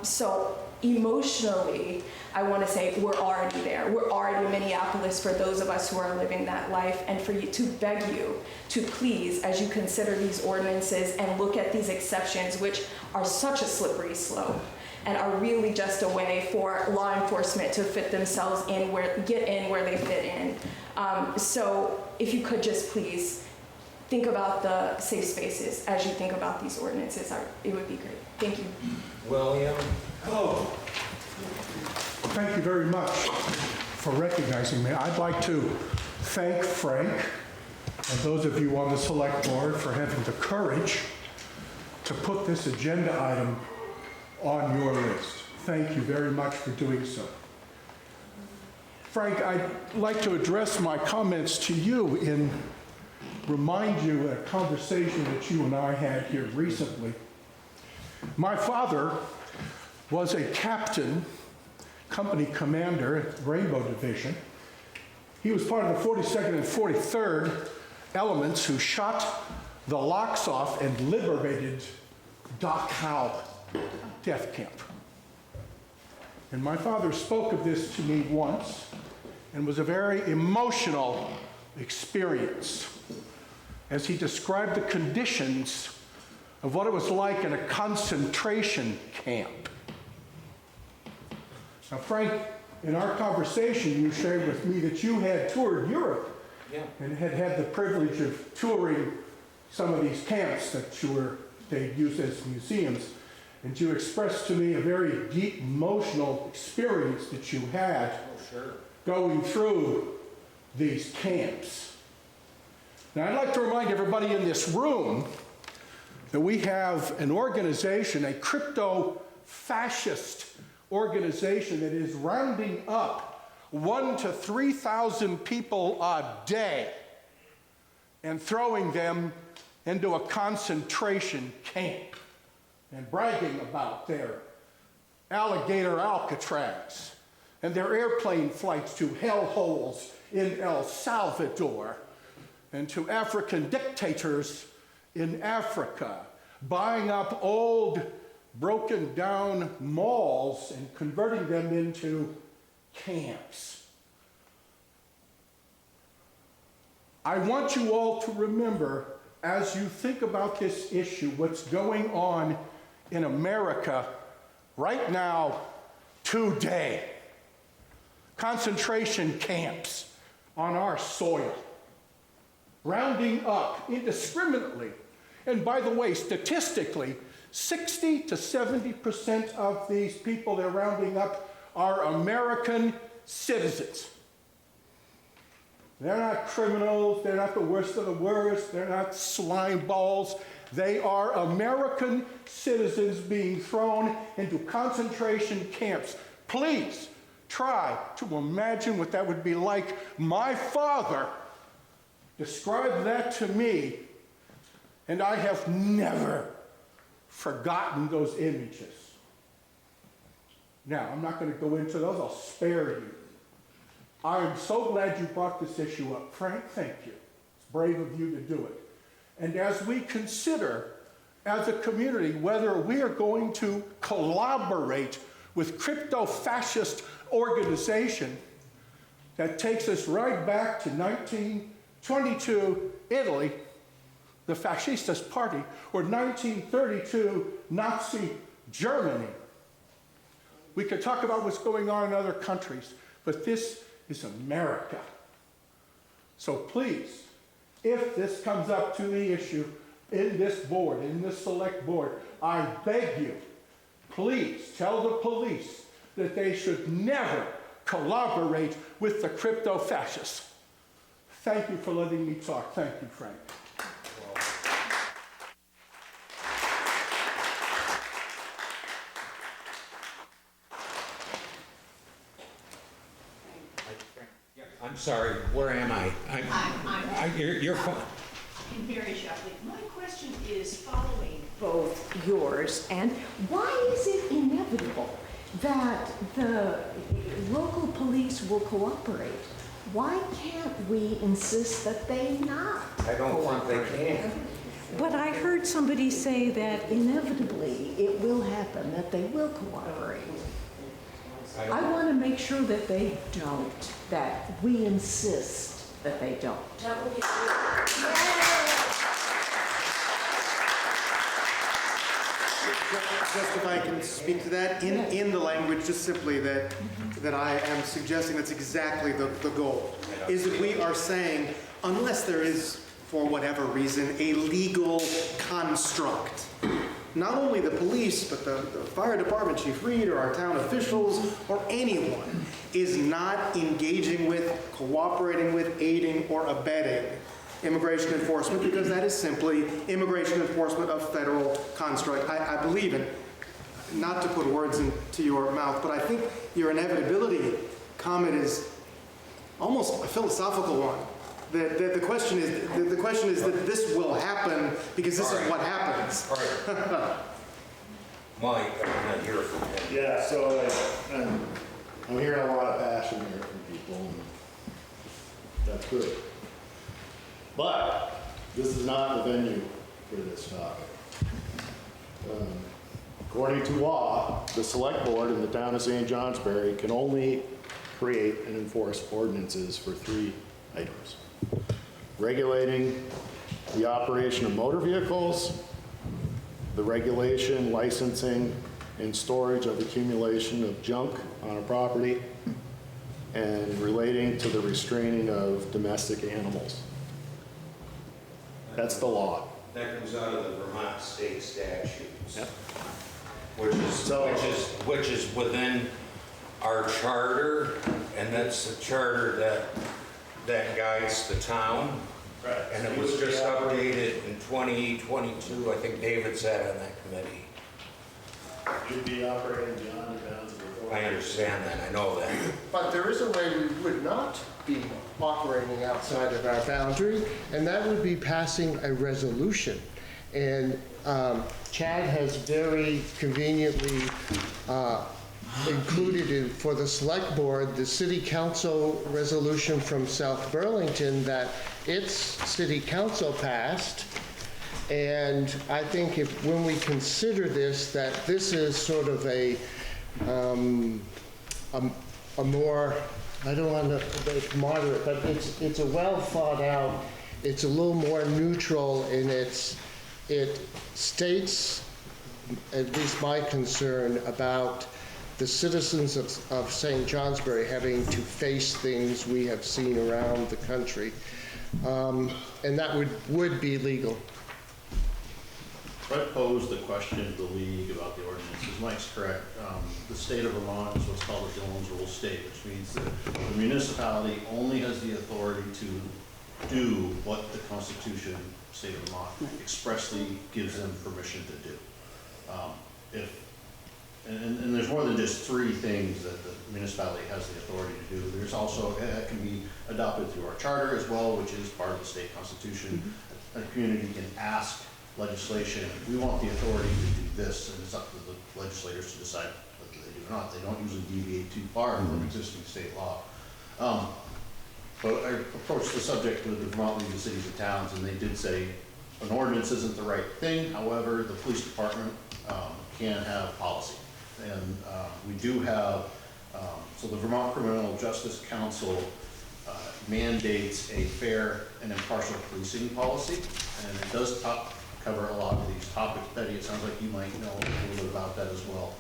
So emotionally, I want to say we're already there. We're already in Minneapolis for those of us who are living that life, and for you to beg you to please, as you consider these ordinances and look at these exceptions, which are such a slippery slope and are really just a way for law enforcement to fit themselves in, get in where they fit in. So if you could just please think about the safe spaces as you think about these ordinances, it would be great. Thank you. William? Hello. Thank you very much for recognizing me. I'd like to thank Frank and those of you on the select board for having the courage to put this agenda item on your list. Thank you very much for doing so. Frank, I'd like to address my comments to you and remind you of a conversation that you and I had here recently. My father was a captain, company commander at Rainbow Division. He was part of the 42nd and 43rd elements who shot the locks off and liberated Dachau death camp. And my father spoke of this to me once, and was a very emotional experience as he described the conditions of what it was like in a concentration camp. Now, Frank, in our conversation, you shared with me that you had toured Europe and had had the privilege of touring some of these camps that they used as museums. And you expressed to me a very deep emotional experience that you had going through these camps. Now, I'd like to remind everybody in this room that we have an organization, a crypto-fascist organization that is rounding up 1,000 to 3,000 people a day and throwing them into a concentration camp and bragging about their alligator Alcatraz and their airplane flights to hellholes in El Salvador and to African dictators in Africa, buying up old, broken down malls and converting them into camps. I want you all to remember, as you think about this issue, what's going on in America right now, today. Concentration camps on our soil, rounding up indiscriminately. And by the way, statistically, 60 to 70% of these people they're rounding up are American citizens. They're not criminals, they're not the worst of the worst, they're not slime balls. They are American citizens being thrown into concentration camps. Please try to imagine what that would be like. My father described that to me, and I have never forgotten those images. Now, I'm not going to go into those, I'll spare you. I am so glad you brought this issue up. Frank, thank you. It's brave of you to do it. And as we consider, as a community, whether we are going to collaborate with crypto-fascist organization that takes us right back to 1922 Italy, the Fascist Party, or 1932 Nazi Germany. We could talk about what's going on in other countries, but this is America. So please, if this comes up to the issue in this board, in this select board, I beg you, please tell the police that they should never collaborate with the crypto-fascists. Thank you for letting me talk. Thank you, Frank. I'm sorry, where am I? You're fine. Very sharply. My question is following both yours, and why is it inevitable that the local police will cooperate? Why can't we insist that they not I don't cooperate? think they can. But I heard somebody say that inevitably it will happen, that they will cooperate. I want to make sure that they don't, that we insist that they don't. That would be Just if I can speak to that, in the language, just simply that I am suggesting that's exactly the goal, is that we are saying, unless there is, for whatever reason, a legal construct, not only the police, but the fire department, Chief Reed, or our town officials, or anyone, is not engaging with, cooperating with, aiding, or abetting immigration enforcement, because that is simply immigration enforcement of federal construct. I believe in, not to put words into your mouth, but I think your inevitability comment is almost a philosophical one. The question is that this will happen because this is what happens. All right. Mike, I'm not here for that. Yeah, so I'm hearing a lot of passion here from people, and that's good. But this is not the venue for this topic. According to law, the select board in the town of St. Johnsbury can only create and enforce ordinances for 3 items. Regulating the operation of motor vehicles, the regulation, licensing, and storage of accumulation of junk on a property, and relating to the restraining of domestic animals. That's the law. That comes out of the Vermont state statutes. Yep. Which is within our charter, and that's the charter that guides the town. Right. And it was just updated in 2022. I think David sat on that committee. You'd be operating beyond the bounds of authority. I understand that, I know that. But there is a way we would not be operating outside of our boundary, and that would be passing a resolution. And Chad has very conveniently included for the select board, the city council resolution from South Burlington that its city council passed. And I think when we consider this, that this is sort of a more, I don't want to make moderate, but it's a well thought out, it's a little more neutral in it states, at least my concern, about the citizens of St. Johnsbury having to face things we have seen around the country. And that would be legal. I posed the question to the league about the ordinances. Mike's correct. The state of Vermont is what's called a Dillon's Rule state, which means that the municipality only has the authority to do what the Constitution, state of Vermont, expressly gives them permission to do. And there's more than just 3 things that the municipality has the authority to do. There's also, it can be adopted through our charter as well, which is part of the state constitution. A community can ask legislation, we want the authority to do this, and it's up to the legislators to decide whether they do or not. They don't usually deviate too far from existing state law. But I approached the subject with the Vermont League of Cities and Towns, and they did say an ordinance isn't the right thing. However, the police department can have policy. And we do have, so the Vermont Criminal Justice Council mandates a fair and impartial policing policy, and it does cover a lot of these topics. Betty, it sounds like you might know a little bit about that as well.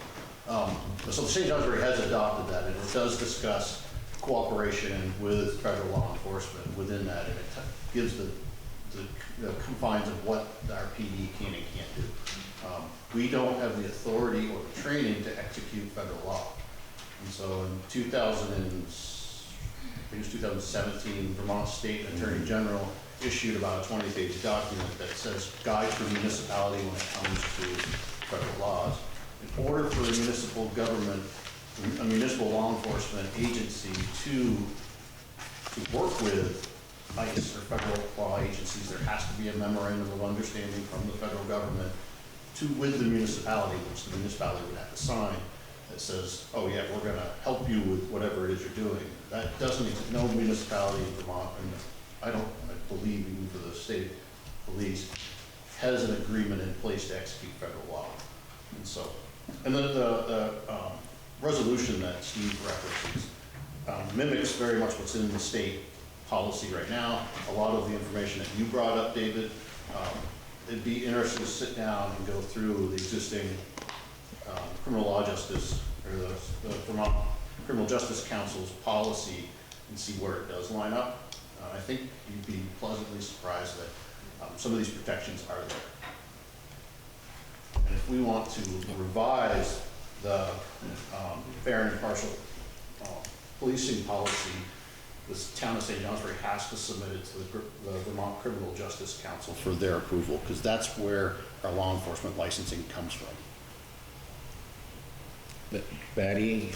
So the St. Johnsbury has adopted that, and it does discuss cooperation with federal law enforcement within that, and it gives the confines of what our PD can and can't do. We don't have the authority or the training to execute federal law. And so in 2017, Vermont State Attorney General issued about a 20-page document that says guide for municipality when it comes to federal laws. In order for a municipal government, a municipal law enforcement agency to work with ICE or federal law agencies, there has to be a memorandum of understanding from the federal government with the municipality, which the municipality would have to sign, that says, oh yeah, we're going to help you with whatever it is you're doing. That doesn't exist. No municipality in Vermont, and I believe even for the state police, has an agreement in place to execute federal law. And so, and the resolution that Steve references mimics very much what's in the state policy right now. A lot of the information that you brought up, David, it'd be interesting to sit down and go through the existing criminal law justice, or the Vermont Criminal Justice Council's policy and see where it does line up. I think you'd be pleasantly surprised that some of these protections are there. And if we want to revise the fair and impartial policing policy, the town of St. Johnsbury has to submit it to the Vermont Criminal Justice Council for their approval, because that's where our law enforcement licensing comes from. Betty,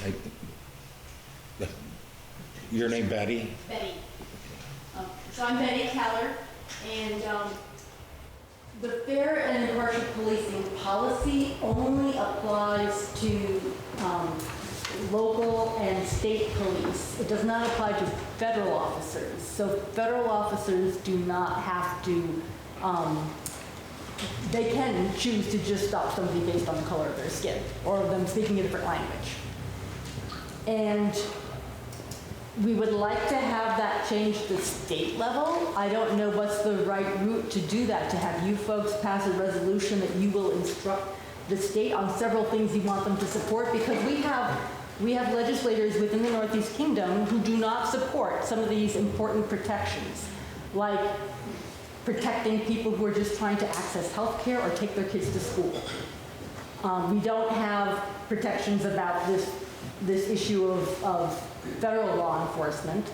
your name Betty? Betty. So I'm Betty Keller, and the fair and impartial policing policy only applies to local and state police. It does not apply to federal officers. So federal officers do not have to, they can choose to just stop somebody based on the color of their skin or them speaking a different language. And we would like to have that change to state level. I don't know what's the right route to do that, to have you folks pass a resolution that you will instruct the state on several things you want them to support, because we have legislators within the Northeast Kingdom who do not support some of these important protections, like protecting people who are just trying to access health care or take their kids to school. We don't have protections about this issue of federal law enforcement,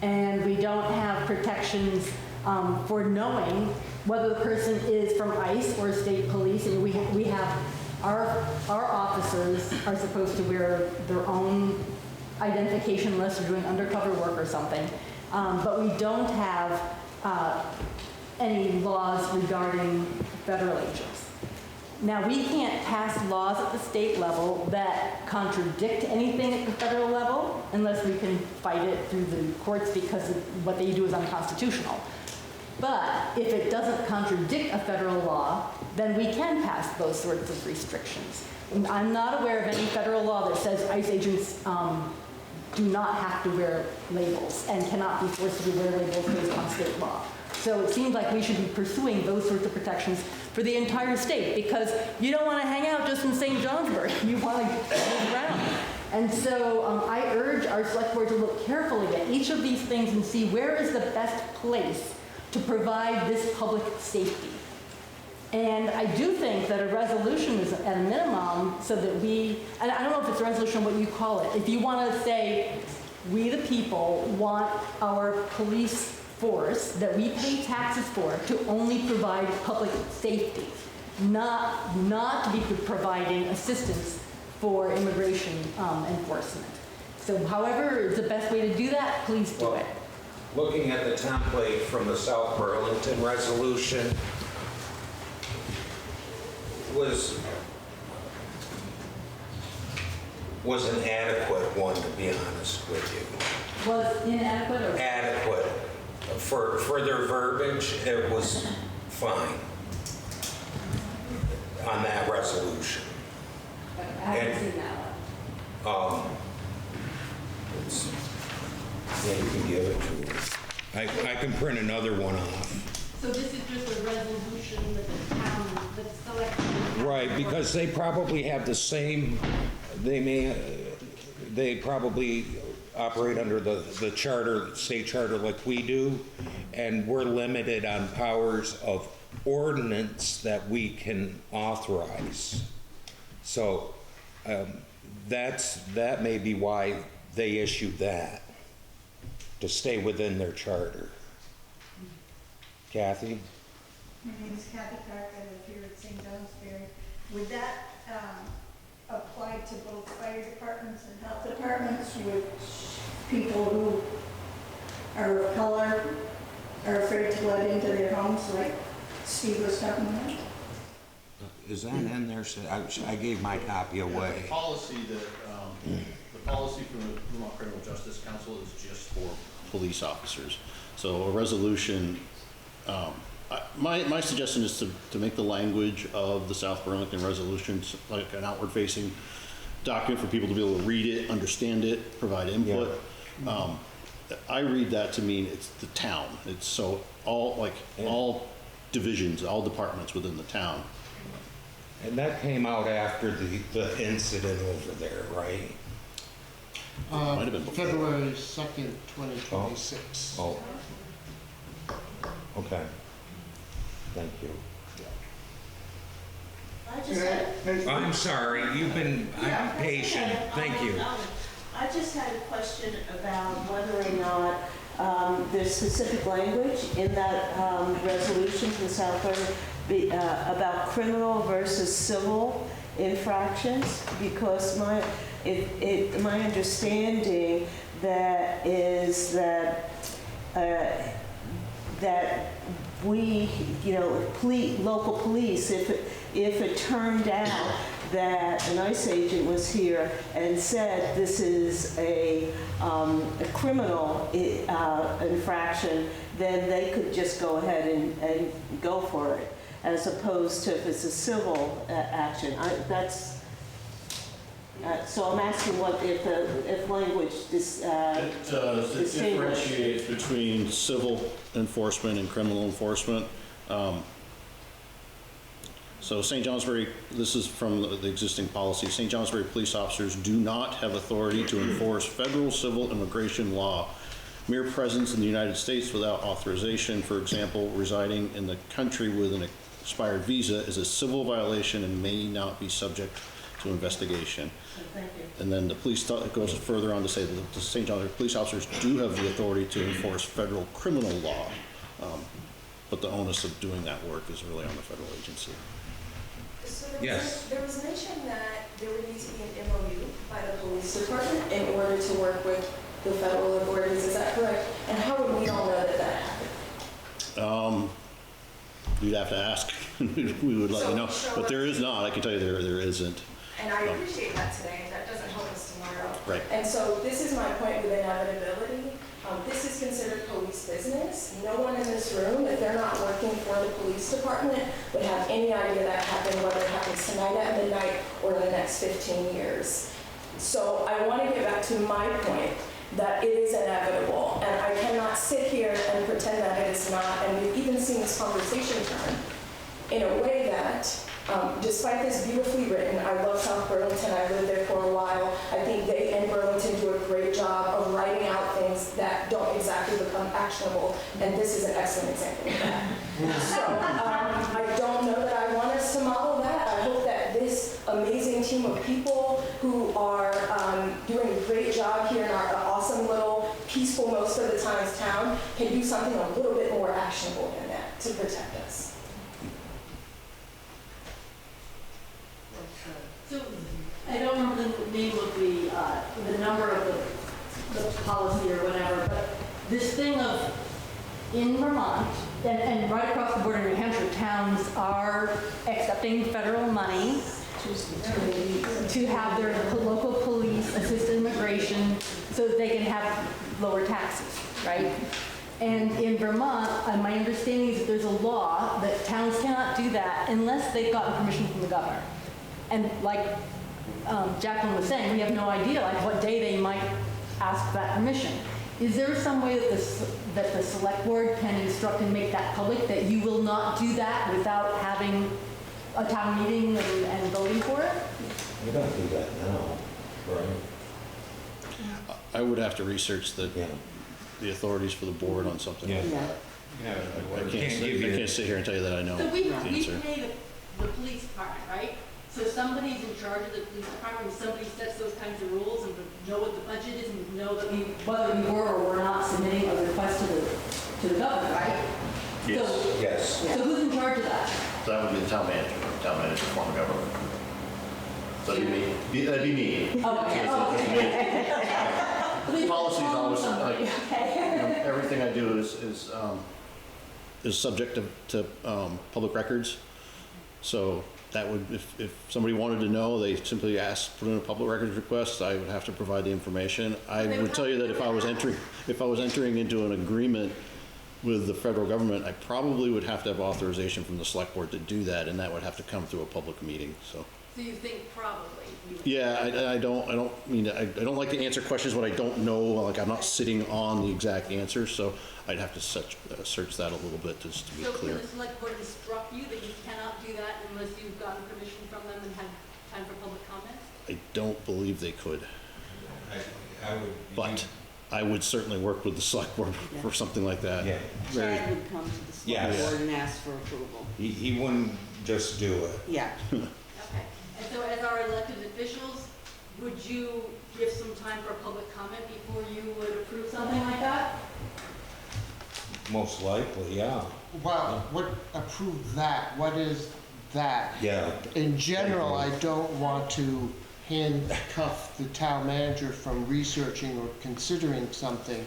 and we don't have protections for knowing whether the person is from ICE or state police. And we have our officers are supposed to wear their own identification unless they're doing undercover work or something, but we don't have any laws regarding federal agents. Now, we can't pass laws at the state level that contradict anything at the federal level unless we can fight it through the courts because what they do is unconstitutional. But if it doesn't contradict a federal law, then we can pass those sorts of restrictions. I'm not aware of any federal law that says ICE agents do not have to wear labels and cannot be forced to wear labels based on state law. So it seems like we should be pursuing those sorts of protections for the entire state, because you don't want to hang out just in St. Johnsbury. You want to move around. And so I urge our select board to look carefully at each of these things and see where is the best place to provide this public safety. And I do think that a resolution is at a minimum so that we, and I don't know if it's a resolution, what you call it. If you want to say, we the people want our police force that we pay taxes for to only provide public safety, not to be providing assistance for immigration enforcement. So however is the best way to do that, please do it. Looking at the template from the South Burlington resolution was an adequate one, to be honest with you. Was inadequate or? Adequate. For their verbiage, it was fine on that resolution. I haven't seen that one. Yeah, you can give it to me. I can print another one off. So this is just a resolution that the town, that select. Right, because they probably have the same, they probably operate under the charter, state charter like we do, and we're limited on powers of ordinance that we can authorize. So that may be why they issued that, to stay within their charter. Kathy? My name is Kathy Clark. I live here at St. Johnsbury. Would that apply to both fire departments and health departments, which people who are of color are afraid to let into their homes, like Steve was talking about? Is that in there? I gave my copy away. The policy from the Vermont Criminal Justice Council is just for police officers. So a resolution, my suggestion is to make the language of the South Burlington resolutions like an outward-facing document for people to be able to read it, understand it, provide input. Yeah. I read that to mean it's the town. It's so all divisions, all departments within the town. And that came out after the incident over there, right? Might have been before. February 2nd, 2026. Oh. Okay. Thank you. I'm sorry, I'm patient. Thank you. I just had a question about whether or not there's specific language in that resolution from South Burlington about criminal versus civil infractions, because my understanding that is that we, local police, if it turned out that an ICE agent was here and said this is a criminal infraction, then they could just go ahead and go for it, as opposed to if it's a civil action. So I'm asking if language It differentiates between civil enforcement and criminal enforcement. So St. Johnsbury, this is from the existing policy, St. Johnsbury police officers do not have authority to enforce federal civil immigration law. Mere presence in the United States without authorization, for example, residing in the country with an expired visa, is a civil violation and may not be subject to investigation. Thank you. And then the police goes further on to say that the St. Johnsbury police officers do have the authority to enforce federal criminal law, but the onus of doing that work is really on the federal agency. So Yes. there was mention that there would need to be an MOU by the police department in order to work with the federal authorities. Is that correct? And how would we all know that that happened? You'd have to ask we would let you know. So But there is not, I can tell you there isn't. And I appreciate that today, and that doesn't help us tomorrow. Right. And so this is my point with inevitability. This is considered police business. No one in this room, if they're not working for the police department, would have any idea that happened, whether it happens tonight at midnight or in the next 15 years. So I want to get back to my point that it is inevitable, and I cannot sit here and pretend that it is not. And we've even seen this conversation turn in a way that, despite this beautifully written, I love South Burlington, I lived there for a while. I think they in Burlington do a great job of writing out things that don't exactly become actionable, and this is an excellent example of that. So I don't know that I want us to model that. I hope that this amazing team of people who are doing a great job here in our awesome little peaceful, most of the times, town can do something a little bit more actionable than that to protect us. So, I don't remember the name of the number of the policy or whatever, but this thing of, in Vermont, and right across the border in New Hampshire, towns are accepting federal money to have their local police assist immigration so that they can have lower taxes, right? And in Vermont, my understanding is that there's a law that towns cannot do that unless they've gotten permission from the governor. And like Jacqueline was saying, we have no idea like what day they might ask that permission. Is there some way that the select board can instruct and make that public that you will not do that without having a town meeting and voting for it? We don't do that now, right? I would have to research the authorities for the board on something like that. I can't sit here and tell you that I know So the we answer. pay the police department, right? So somebody's in charge of the police department, somebody sets those kinds of rules and know what the budget is and know that whether we were or were not submitting a request to the governor, right? Yes. So, Yes. So who's in charge of that? So that would be the town manager form of government. So that'd be me. Policies always, everything I do is subject to public records. So that would, if somebody wanted to know, they simply put in a public records request, I would have to provide the information. I would tell you that if I was entering into an agreement with the federal government, I probably would have to have authorization from the select board to do that, and that would have to come through a public meeting, so. So you think probably? Yeah, I don't like to answer questions when I don't know, like I'm not sitting on the exact answer, so I'd have to search that a little bit just to be clear. So can the select board instruct you that you cannot do that unless you've gotten permission from them and had time for public comment? I don't believe they could. I would. But I would certainly work with the select board for something like that. Yeah. Chad would come to the select board and ask for approval. He wouldn't just do it. Yeah. Okay, and so as our elected officials, would you give some time for public comment before you would approve something like that? Most likely, yeah. Well, what approve that? What is that? Yeah. In general, I don't want to handcuff the town manager from researching or considering something.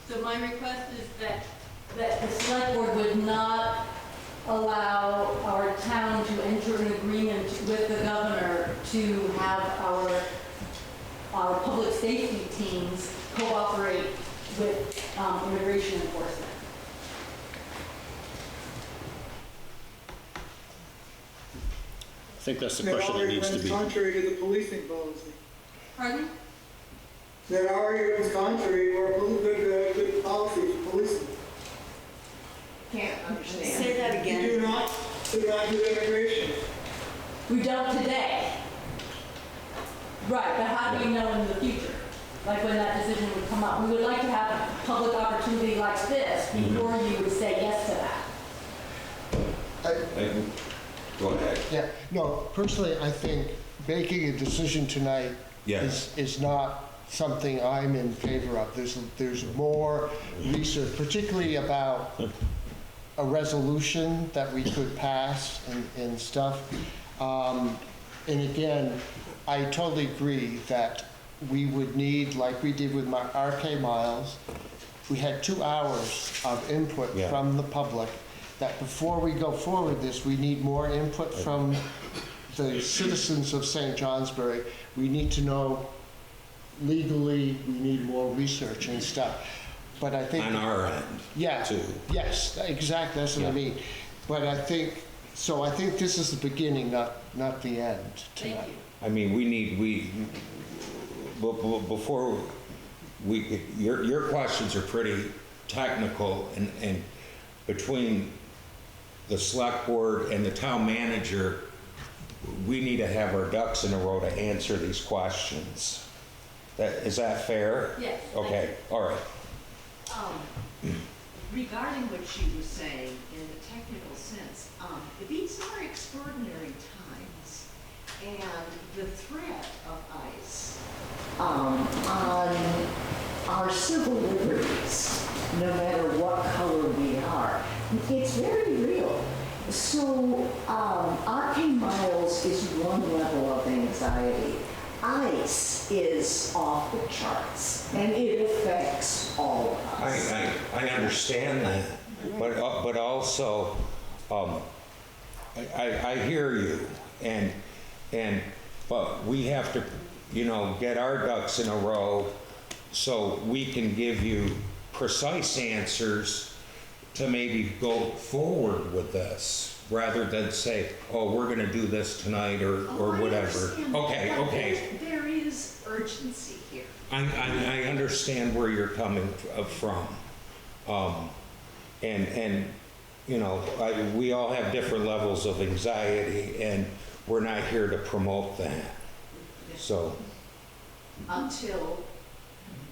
So my request is that the select board would not allow our town to enter an agreement with the governor to have our public safety teams cooperate with immigration enforcement. I think that's the question that needs to be. That already runs contrary to the policing policy. Pardon? That already runs contrary to our good policy for policing. Can't understand. Say that again. You do not do immigration. We don't today. Right, but how do you know in the future? Like when that decision would come up? We would like to have a public opportunity like this before you would say yes to that. Go ahead. Yeah, no, personally, I think making a decision tonight Yes. is not something I'm in favor of. There's more research, particularly about a resolution that we could pass and stuff. And again, I totally agree that we would need, like we did with my RK Miles, we had 2 hours of input from the public, that before we go forward this, we need more input from the citizens of St. Johnsbury. We need to know legally, we need more research and stuff. But I think... On our end, yeah, too. Yes, exactly, that's what I mean. But I think this is the beginning, not the end tonight. I mean, before your questions are pretty technical, and between the select board and the town manager, we need to have our ducks in a row to answer these questions. Is that fair? Yes. Okay, all right. Regarding what you were saying in the technical sense, these are extraordinary times, and the threat of ICE on our civil liberties, no matter what color we are, it's very real. So Arcane Miles is one level of anxiety. ICE is off the charts, and it affects all of us. I understand that, but also, I hear you, but we have to, get our ducks in a row so we can give you precise answers to maybe go forward with this, rather than say, oh, we're going to do this tonight or whatever. Okay. There is urgency here. I understand where you're coming from. We all have different levels of anxiety, and we're not here to promote that. So.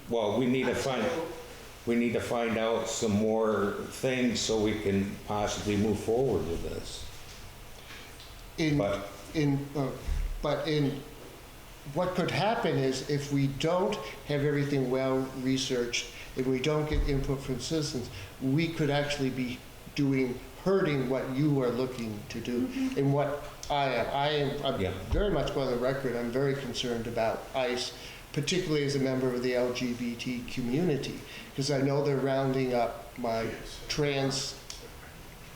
Well, we need to find out some more things so we can possibly move forward with this. What could happen is, if we don't have everything well researched, if we don't get input from citizens, we could actually be hurting what you are looking to do. And what I'm very much on the record, I'm very concerned about ICE, particularly as a member of the LGBT community, because I know they're rounding up my trans...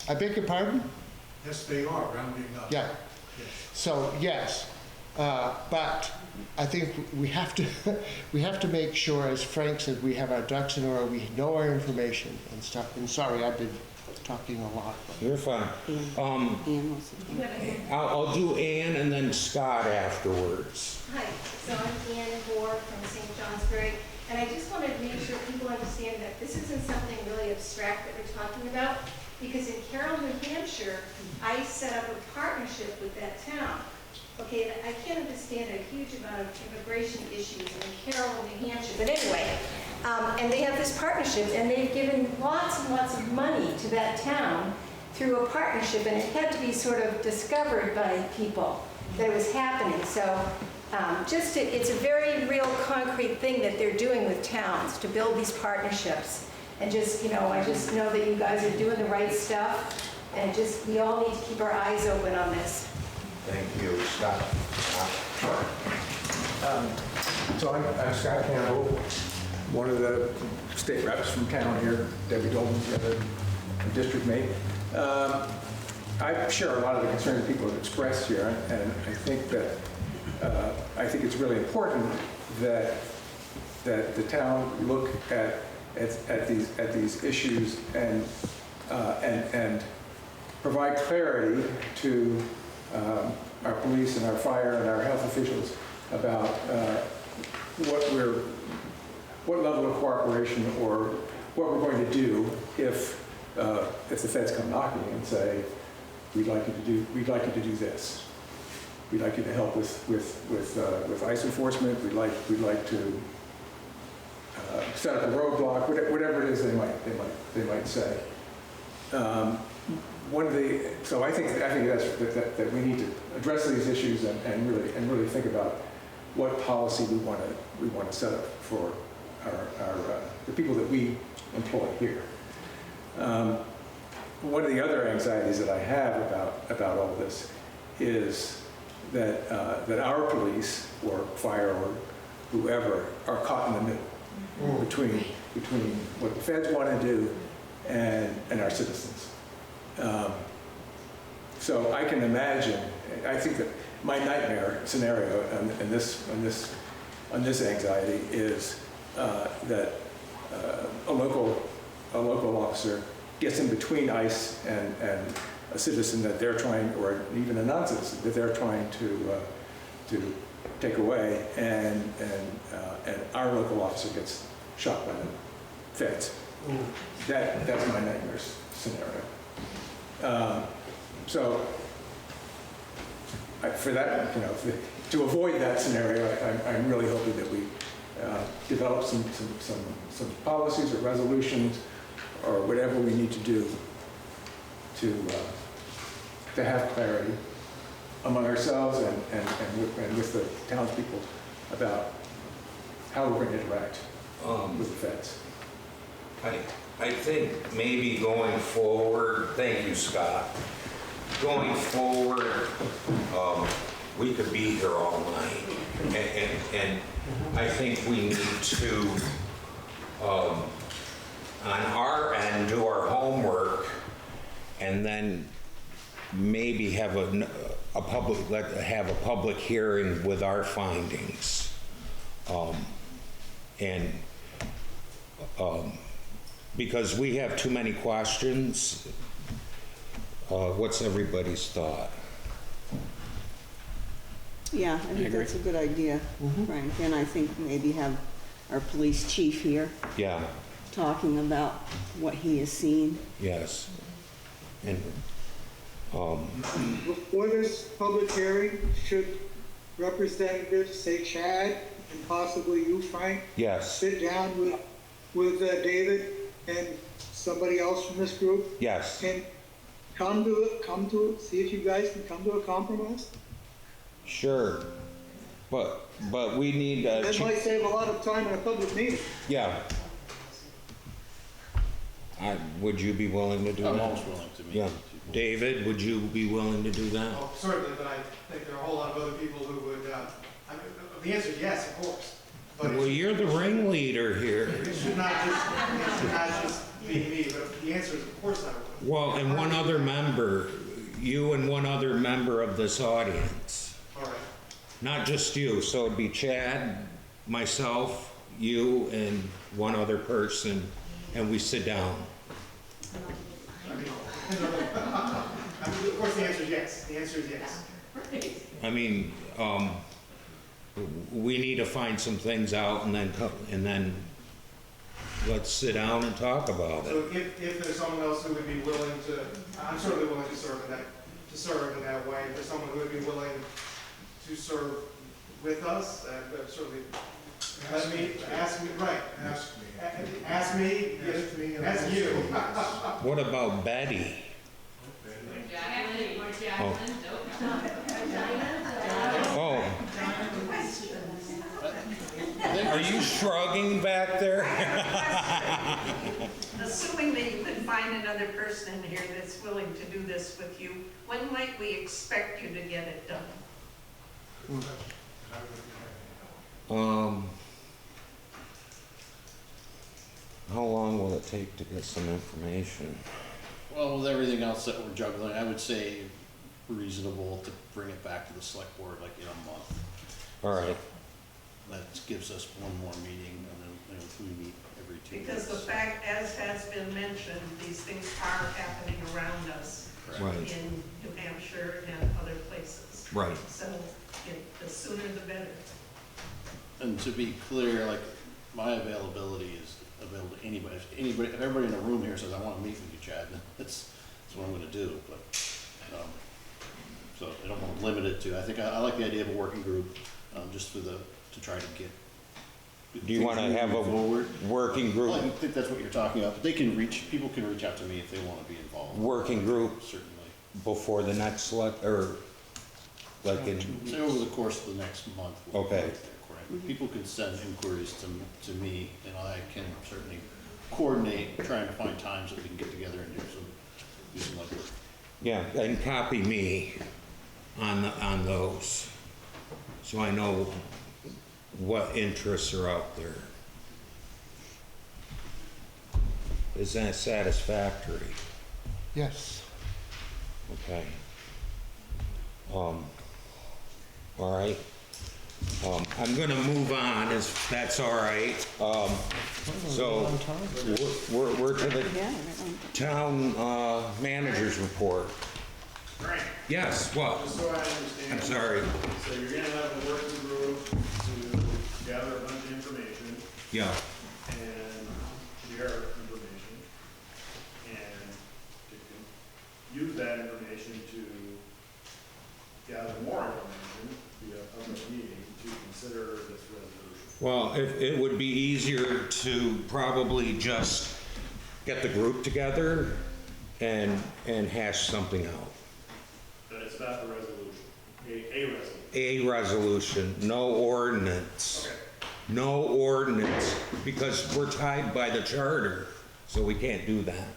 I beg your pardon? Yes, they are rounding up. Yeah. Yes. So, yes. But I think we have to make sure, as Frank said, we have our ducks in a row, we know our information and stuff. And sorry, I've been talking a lot. You're fine. I'll do Ann and then Scott afterwards. Hi, so I'm Ann Moore from St. Johnsbury, and I just wanted to make sure people understand that this isn't something really abstract that we're talking about, because in Carroll, New Hampshire, I set up a partnership with that town. Okay, I can't understand a huge amount of immigration issues in Carroll, New Hampshire, but anyway, and they have this partnership, and they've given lots and lots of money to that town through a partnership, and it had to be sort of discovered by people that it was happening. So it's a very real concrete thing that they're doing with towns to build these partnerships. And I just know that you guys are doing the right stuff, and we all need to keep our eyes open on this. Thank you, Scott. So I'm Scott Campbell, one of the state reps from town here, Debbie Dolman's the other district mate. I share a lot of the concerns people have expressed here, and I think that it's really important that the town look at these issues and provide clarity to our police and our fire and our health officials about what level of cooperation or what we're going to do if the feds come knocking and say, we'd like you to do this. We'd like you to help with ICE enforcement. We'd like to set up a roadblock, whatever it is they might say. So I think that we need to address these issues and really think about what policy we want to set up for the people that we employ here. One of the other anxieties that I have about all this is that our police or fire or whoever are caught in the middle between what the feds want to do and our citizens. So I can imagine, I think that my nightmare scenario on this anxiety is that a local officer gets in between ICE and a citizen that they're trying, or even a non-citizen that they're trying to take away, and our local officer gets shot by the feds. That's my nightmare scenario. So for that, to avoid that scenario, I'm really hoping that we develop some policies or resolutions or whatever we need to do to have clarity among ourselves and with the townspeople about how we're going to interact with the feds. I think maybe going forward, thank you, Scott. Going forward, we could be here all night, and I think we need to, on our end, do our homework, and then maybe have a public hearing with our findings, because we have too many questions. What's everybody's thought? Yeah, I think that's a good idea, Frank. And I think maybe have our police chief here. Yeah. Talking about what he has seen. Yes. And Before this public hearing, should representatives, say Chad and possibly you, Frank, yes, sit down with David and somebody else from this group? Yes. And come to it, see if you guys can come to a compromise? Sure. But we need That might save a lot of time in a public meeting. Yeah. Would you be willing to do that? I'm always willing to meet. Yeah. David, would you be willing to do that? Oh, certainly, but I think there are a whole lot of other people who would, the answer is yes, of course. But Well, you're the ringleader here. it should not just be me, but the answer is of course I would. Well, and one other member, you and one other member of this audience. All right. Not just you, so it'd be Chad, myself, you, and one other person, and we sit down. Of course, the answer is yes. The answer is yes. I mean, we need to find some things out and then let's sit down and talk about it. So if there's someone else who would be willing to, I'm certainly willing to serve in that way. If there's someone who would be willing to serve with us, certainly ask me, right? Ask me, ask you. What about Betty? Oh. Are you shrugging back there? Assuming that you could find another person in here that's willing to do this with you, when might we expect you to get it done? How long will it take to get some information? Well, with everything else that we're juggling, I would say reasonable to bring it back to the select board like in a month. All right. That gives us one more meeting, and then we meet every 2 weeks. Because the fact, as has been mentioned, these things are happening around us Right. in New Hampshire and other places. Right. So the sooner the better. And to be clear, like, my availability is available to anybody. If everybody in the room here says, I want to meet with you, Chad, that's what I'm going to do. But so I don't want to limit it to. I think I like the idea of a working group, just to try to get. Do you want to have a working group? Well, I think that's what you're talking about. But people can reach out to me if they want to be involved. Working group Certainly. before the next select, or like in? So over the course of the next month. We'll Okay. get there, correct? People can send inquiries to me, and I can certainly coordinate, trying to find times that we can get together and do some legwork. Yeah, and copy me on those, so I know what interests are out there. Is that satisfactory? Yes. Okay. All right. I'm gonna move on, if that's all right. So, we're to the town manager's report. Frank? Yes, what? Just so I understand. I'm sorry. So you're gonna have a working group to gather a bunch of information Yeah. and share information and to use that information to gather more information via public meeting to consider this resolution. Well, it would be easier to probably just get the group together and hash something out. But it's about the resolution, a resolution. A resolution, no ordinance. Okay. No ordinance, because we're tied by the charter, so we can't do that.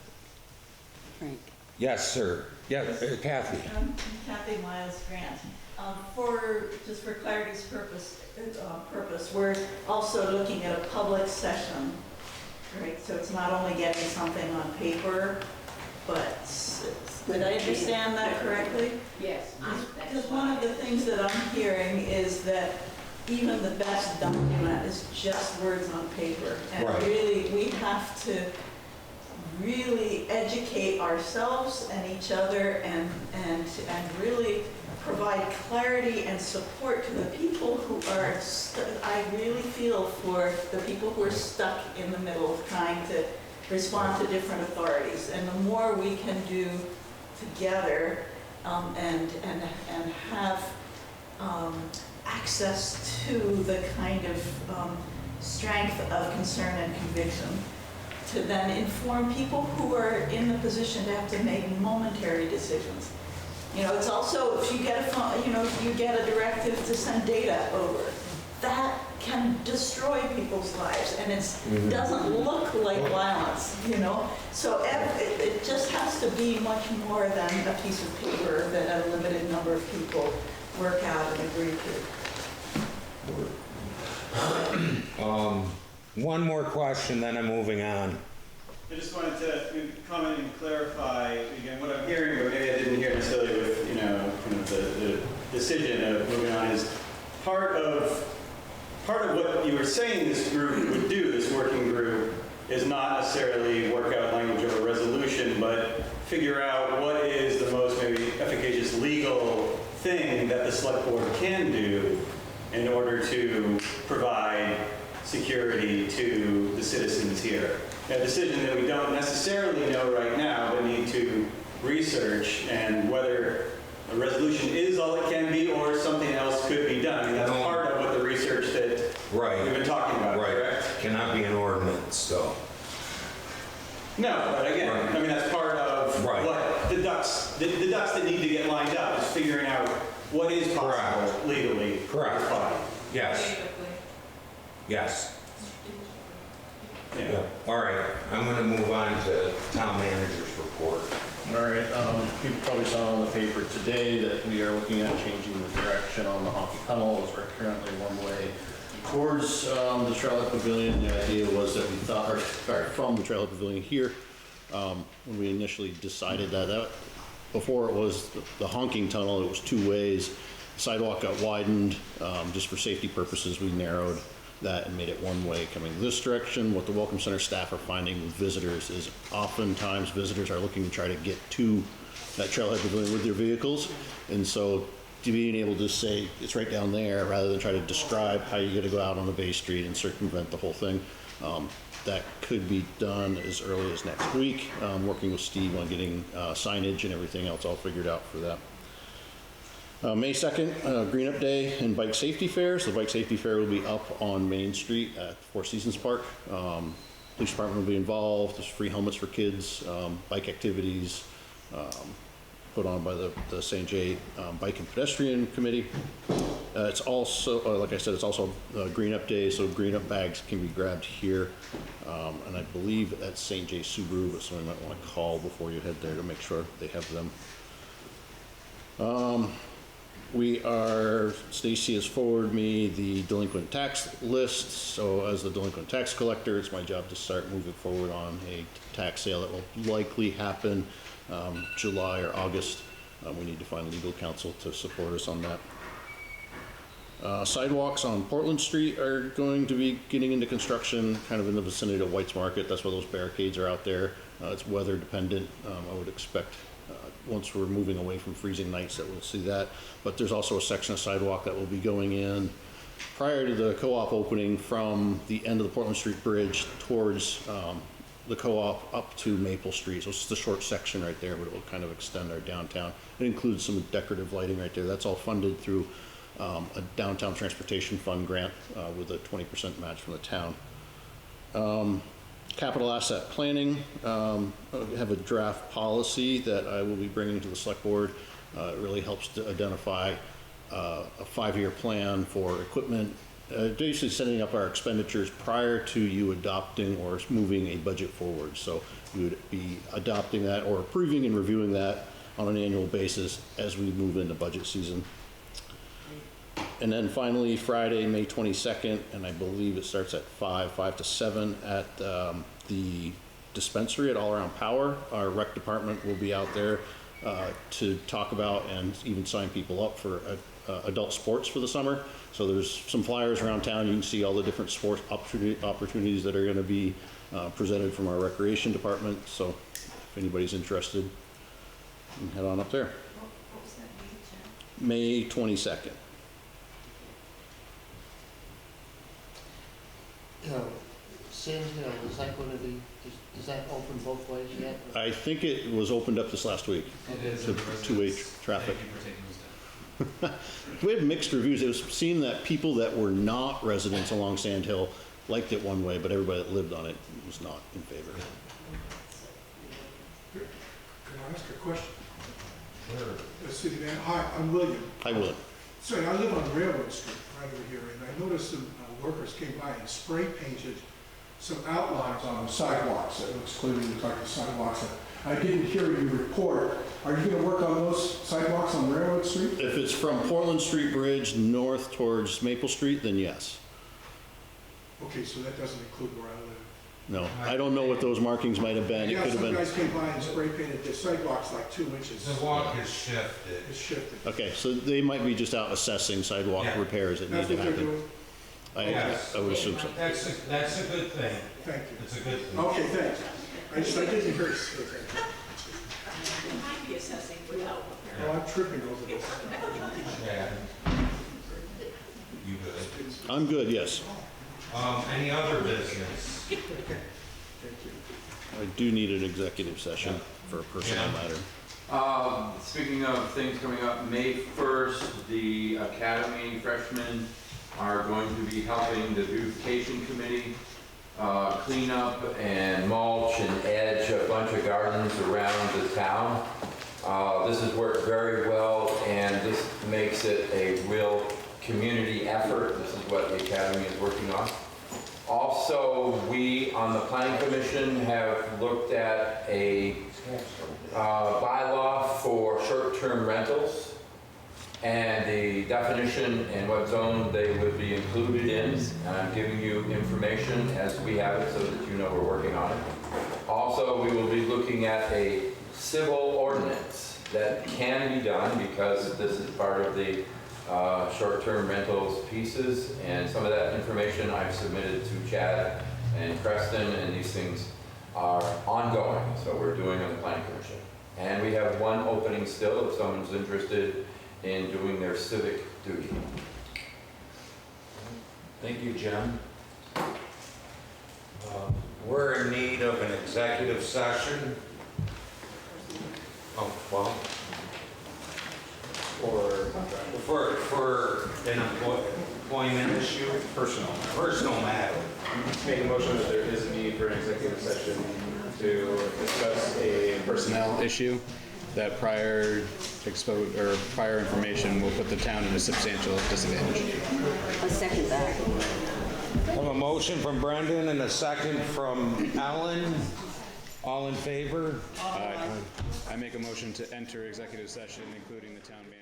Frank. Yes, sir. Yeah, Kathy. I'm Kathy Miles Grant. Just for clarity's purpose, we're also looking at a public session, right? So it's not only getting something on paper, but did I understand that correctly? Yes. Because one of the things that I'm hearing is that even the best document is just words on paper. And Right. really, we have to really educate ourselves and each other and really provide clarity and support to the people who are, I really feel for the people who are stuck in the middle of trying to respond to different authorities. And the more we can do together and have access to the kind of strength of concern and conviction to then inform people who are in the position to have to make momentary decisions. You know, it's also, if you get a phone, you know, if you get a directive to send data over, that can destroy people's lives, and it doesn't look like violence, you know? So it just has to be much more than a piece of paper that a limited number of people work out and agree to. One more question, then I'm moving on. I just wanted to comment and clarify again what I'm hearing, but maybe I didn't hear necessarily with, you know, kind of the decision of moving on is part of what you were saying this group would do, this working group, is not necessarily work out language of a resolution, but figure out what is the most maybe efficacious legal thing that the select board can do in order to provide security to the citizens here. A decision that we don't necessarily know right now, but need to research, and whether a resolution is all it can be or something else could be done. I mean, that's part of what the research that we've been talking about, correct? Cannot be an ordinance, so. No, but again, I mean, that's part of what the ducks that need to get lined up is figuring out what is possible legally. Correct. Yes. Yes. Yeah. All right, I'm going to move on to town manager's report. All right, you probably saw on the paper today that we are looking at changing the direction on the hockey tunnel, as we're currently one way towards the Trailhead Pavilion. The idea was that we thought, or sorry, from the Trailhead Pavilion here, when we initially decided that before it was the honking tunnel, it was two ways. Sidewalk got widened, just for safety purposes, we narrowed that and made it one way coming this direction. What the Welcome Center staff are finding with visitors is oftentimes visitors are looking to try to get to that Trailhead Pavilion with their vehicles. And so to being able to say it's right down there rather than try to describe how you're going to go out on the Bay Street and circumvent the whole thing, that could be done as early as next week. Working with Steve on getting signage and everything else all figured out for that. May 2nd, Green Up Day and Bike Safety Fair. So the Bike Safety Fair will be up on Main Street at Four Seasons Park. Police Department will be involved. There's free helmets for kids, bike activities put on by the St. J Bike and Pedestrian Committee. It's also, like I said, it's also Green Up Day, so Green Up bags can be grabbed here. And I believe at St. J Subaru, but someone might want to call before you head there to make sure they have them. Stacy has forwarded me the delinquent tax list. So as the delinquent tax collector, it's my job to start moving forward on a tax sale that will likely happen July or August We need to find legal counsel to support us on that. Sidewalks on Portland Street are going to be getting into construction kind of in the vicinity of White's Market. That's why those barricades are out there. It's weather dependent. I would expect once we're moving away from freezing nights that we'll see that. But there's also a section of sidewalk that will be going in prior to the co-op opening from the end of the Portland Street Bridge towards the co-op up to Maple Street. So it's just a short section right there, but it will kind of extend our downtown. It includes some decorative lighting right there. That's all funded through a downtown transportation fund grant with a 20% match from the town. Capital asset planning, I have a draft policy that I will be bringing to the select board. It really helps to identify a 5-year plan for equipment, basically setting up our expenditures prior to you adopting or moving a budget forward. So you would be adopting that or approving and reviewing that on an annual basis as we move into budget season. And then finally, Friday, May 22nd, and I believe it starts at 5 to 7 at the dispensary at All Around Power. Our rec department will be out there to talk about and even sign people up for adult sports for the summer. So there's some flyers around town. You can see all the different sports opportunities that are going to be presented from our recreation department. So if anybody's interested, you can head on up there. What was that date, May 22nd. Sand Hill, is that going to be, is that open both ways yet? I think it was opened up this last week to two-way traffic. We had mixed reviews. It was seen that people that were not residents along Sand Hill liked it one way, but everybody that lived on it was not in favor. Can I ask a question? Sure. City man, hi, I'm William. Hi, William. Sorry, I live on Railroad Street right over here, and I noticed some workers came by and spray painted some outlines on the sidewalks that looks clearly like the sidewalks. I didn't hear you report. Are you going to work on those sidewalks on Railroad Street? If it's from Portland Street Bridge north towards Maple Street, then yes. Okay, so that doesn't include where I live. No, I don't know what those markings might have been. It Yeah, could have some been. guys came by and spray painted the sidewalks like 2 inches. The walk is shifted. It's shifted. Okay, so they might be just out assessing sidewalk repairs that need That's to what they're happen. doing? Yes. I would assume so. That's a good thing. Thank you. It's a good thing. Okay, thanks. I didn't hear you say that. It might be assessing without. Oh, I'm tripping over this. Yeah. You good? I'm good, yes. Any other business? Thank you. I do need an executive session for a personnel matter. Speaking of things coming up, May 1st, the Academy freshmen are going to be helping the beautification committee clean up and mulch and edge a bunch of gardens around the town. This has worked very well, and this makes it a real community effort. This is what the Academy is working on. Also, we on the Planning Commission have looked at a bylaw for short-term rentals and the definition and what zone they would be included in. And I'm giving you information as we have it so that you know we're working on it. Also, we will be looking at a civil ordinance that can be done because this is part of the short-term rentals pieces, and some of that information I've submitted to Chad and Preston, and these things are ongoing, so we're doing on the Planning Commission. And we have one opening still if someone's interested in doing their civic duty. Thank you, Jim. We're in need of an executive session. Oh, well. For an employment issue? Personal matter. Make a motion that there is a need for an executive session to discuss a personnel issue that prior information will put the town in a substantial disadvantage. I second that. I have a motion from Brendan and a second from Ellen. All in favor? I make a motion to enter executive session, including the town manager.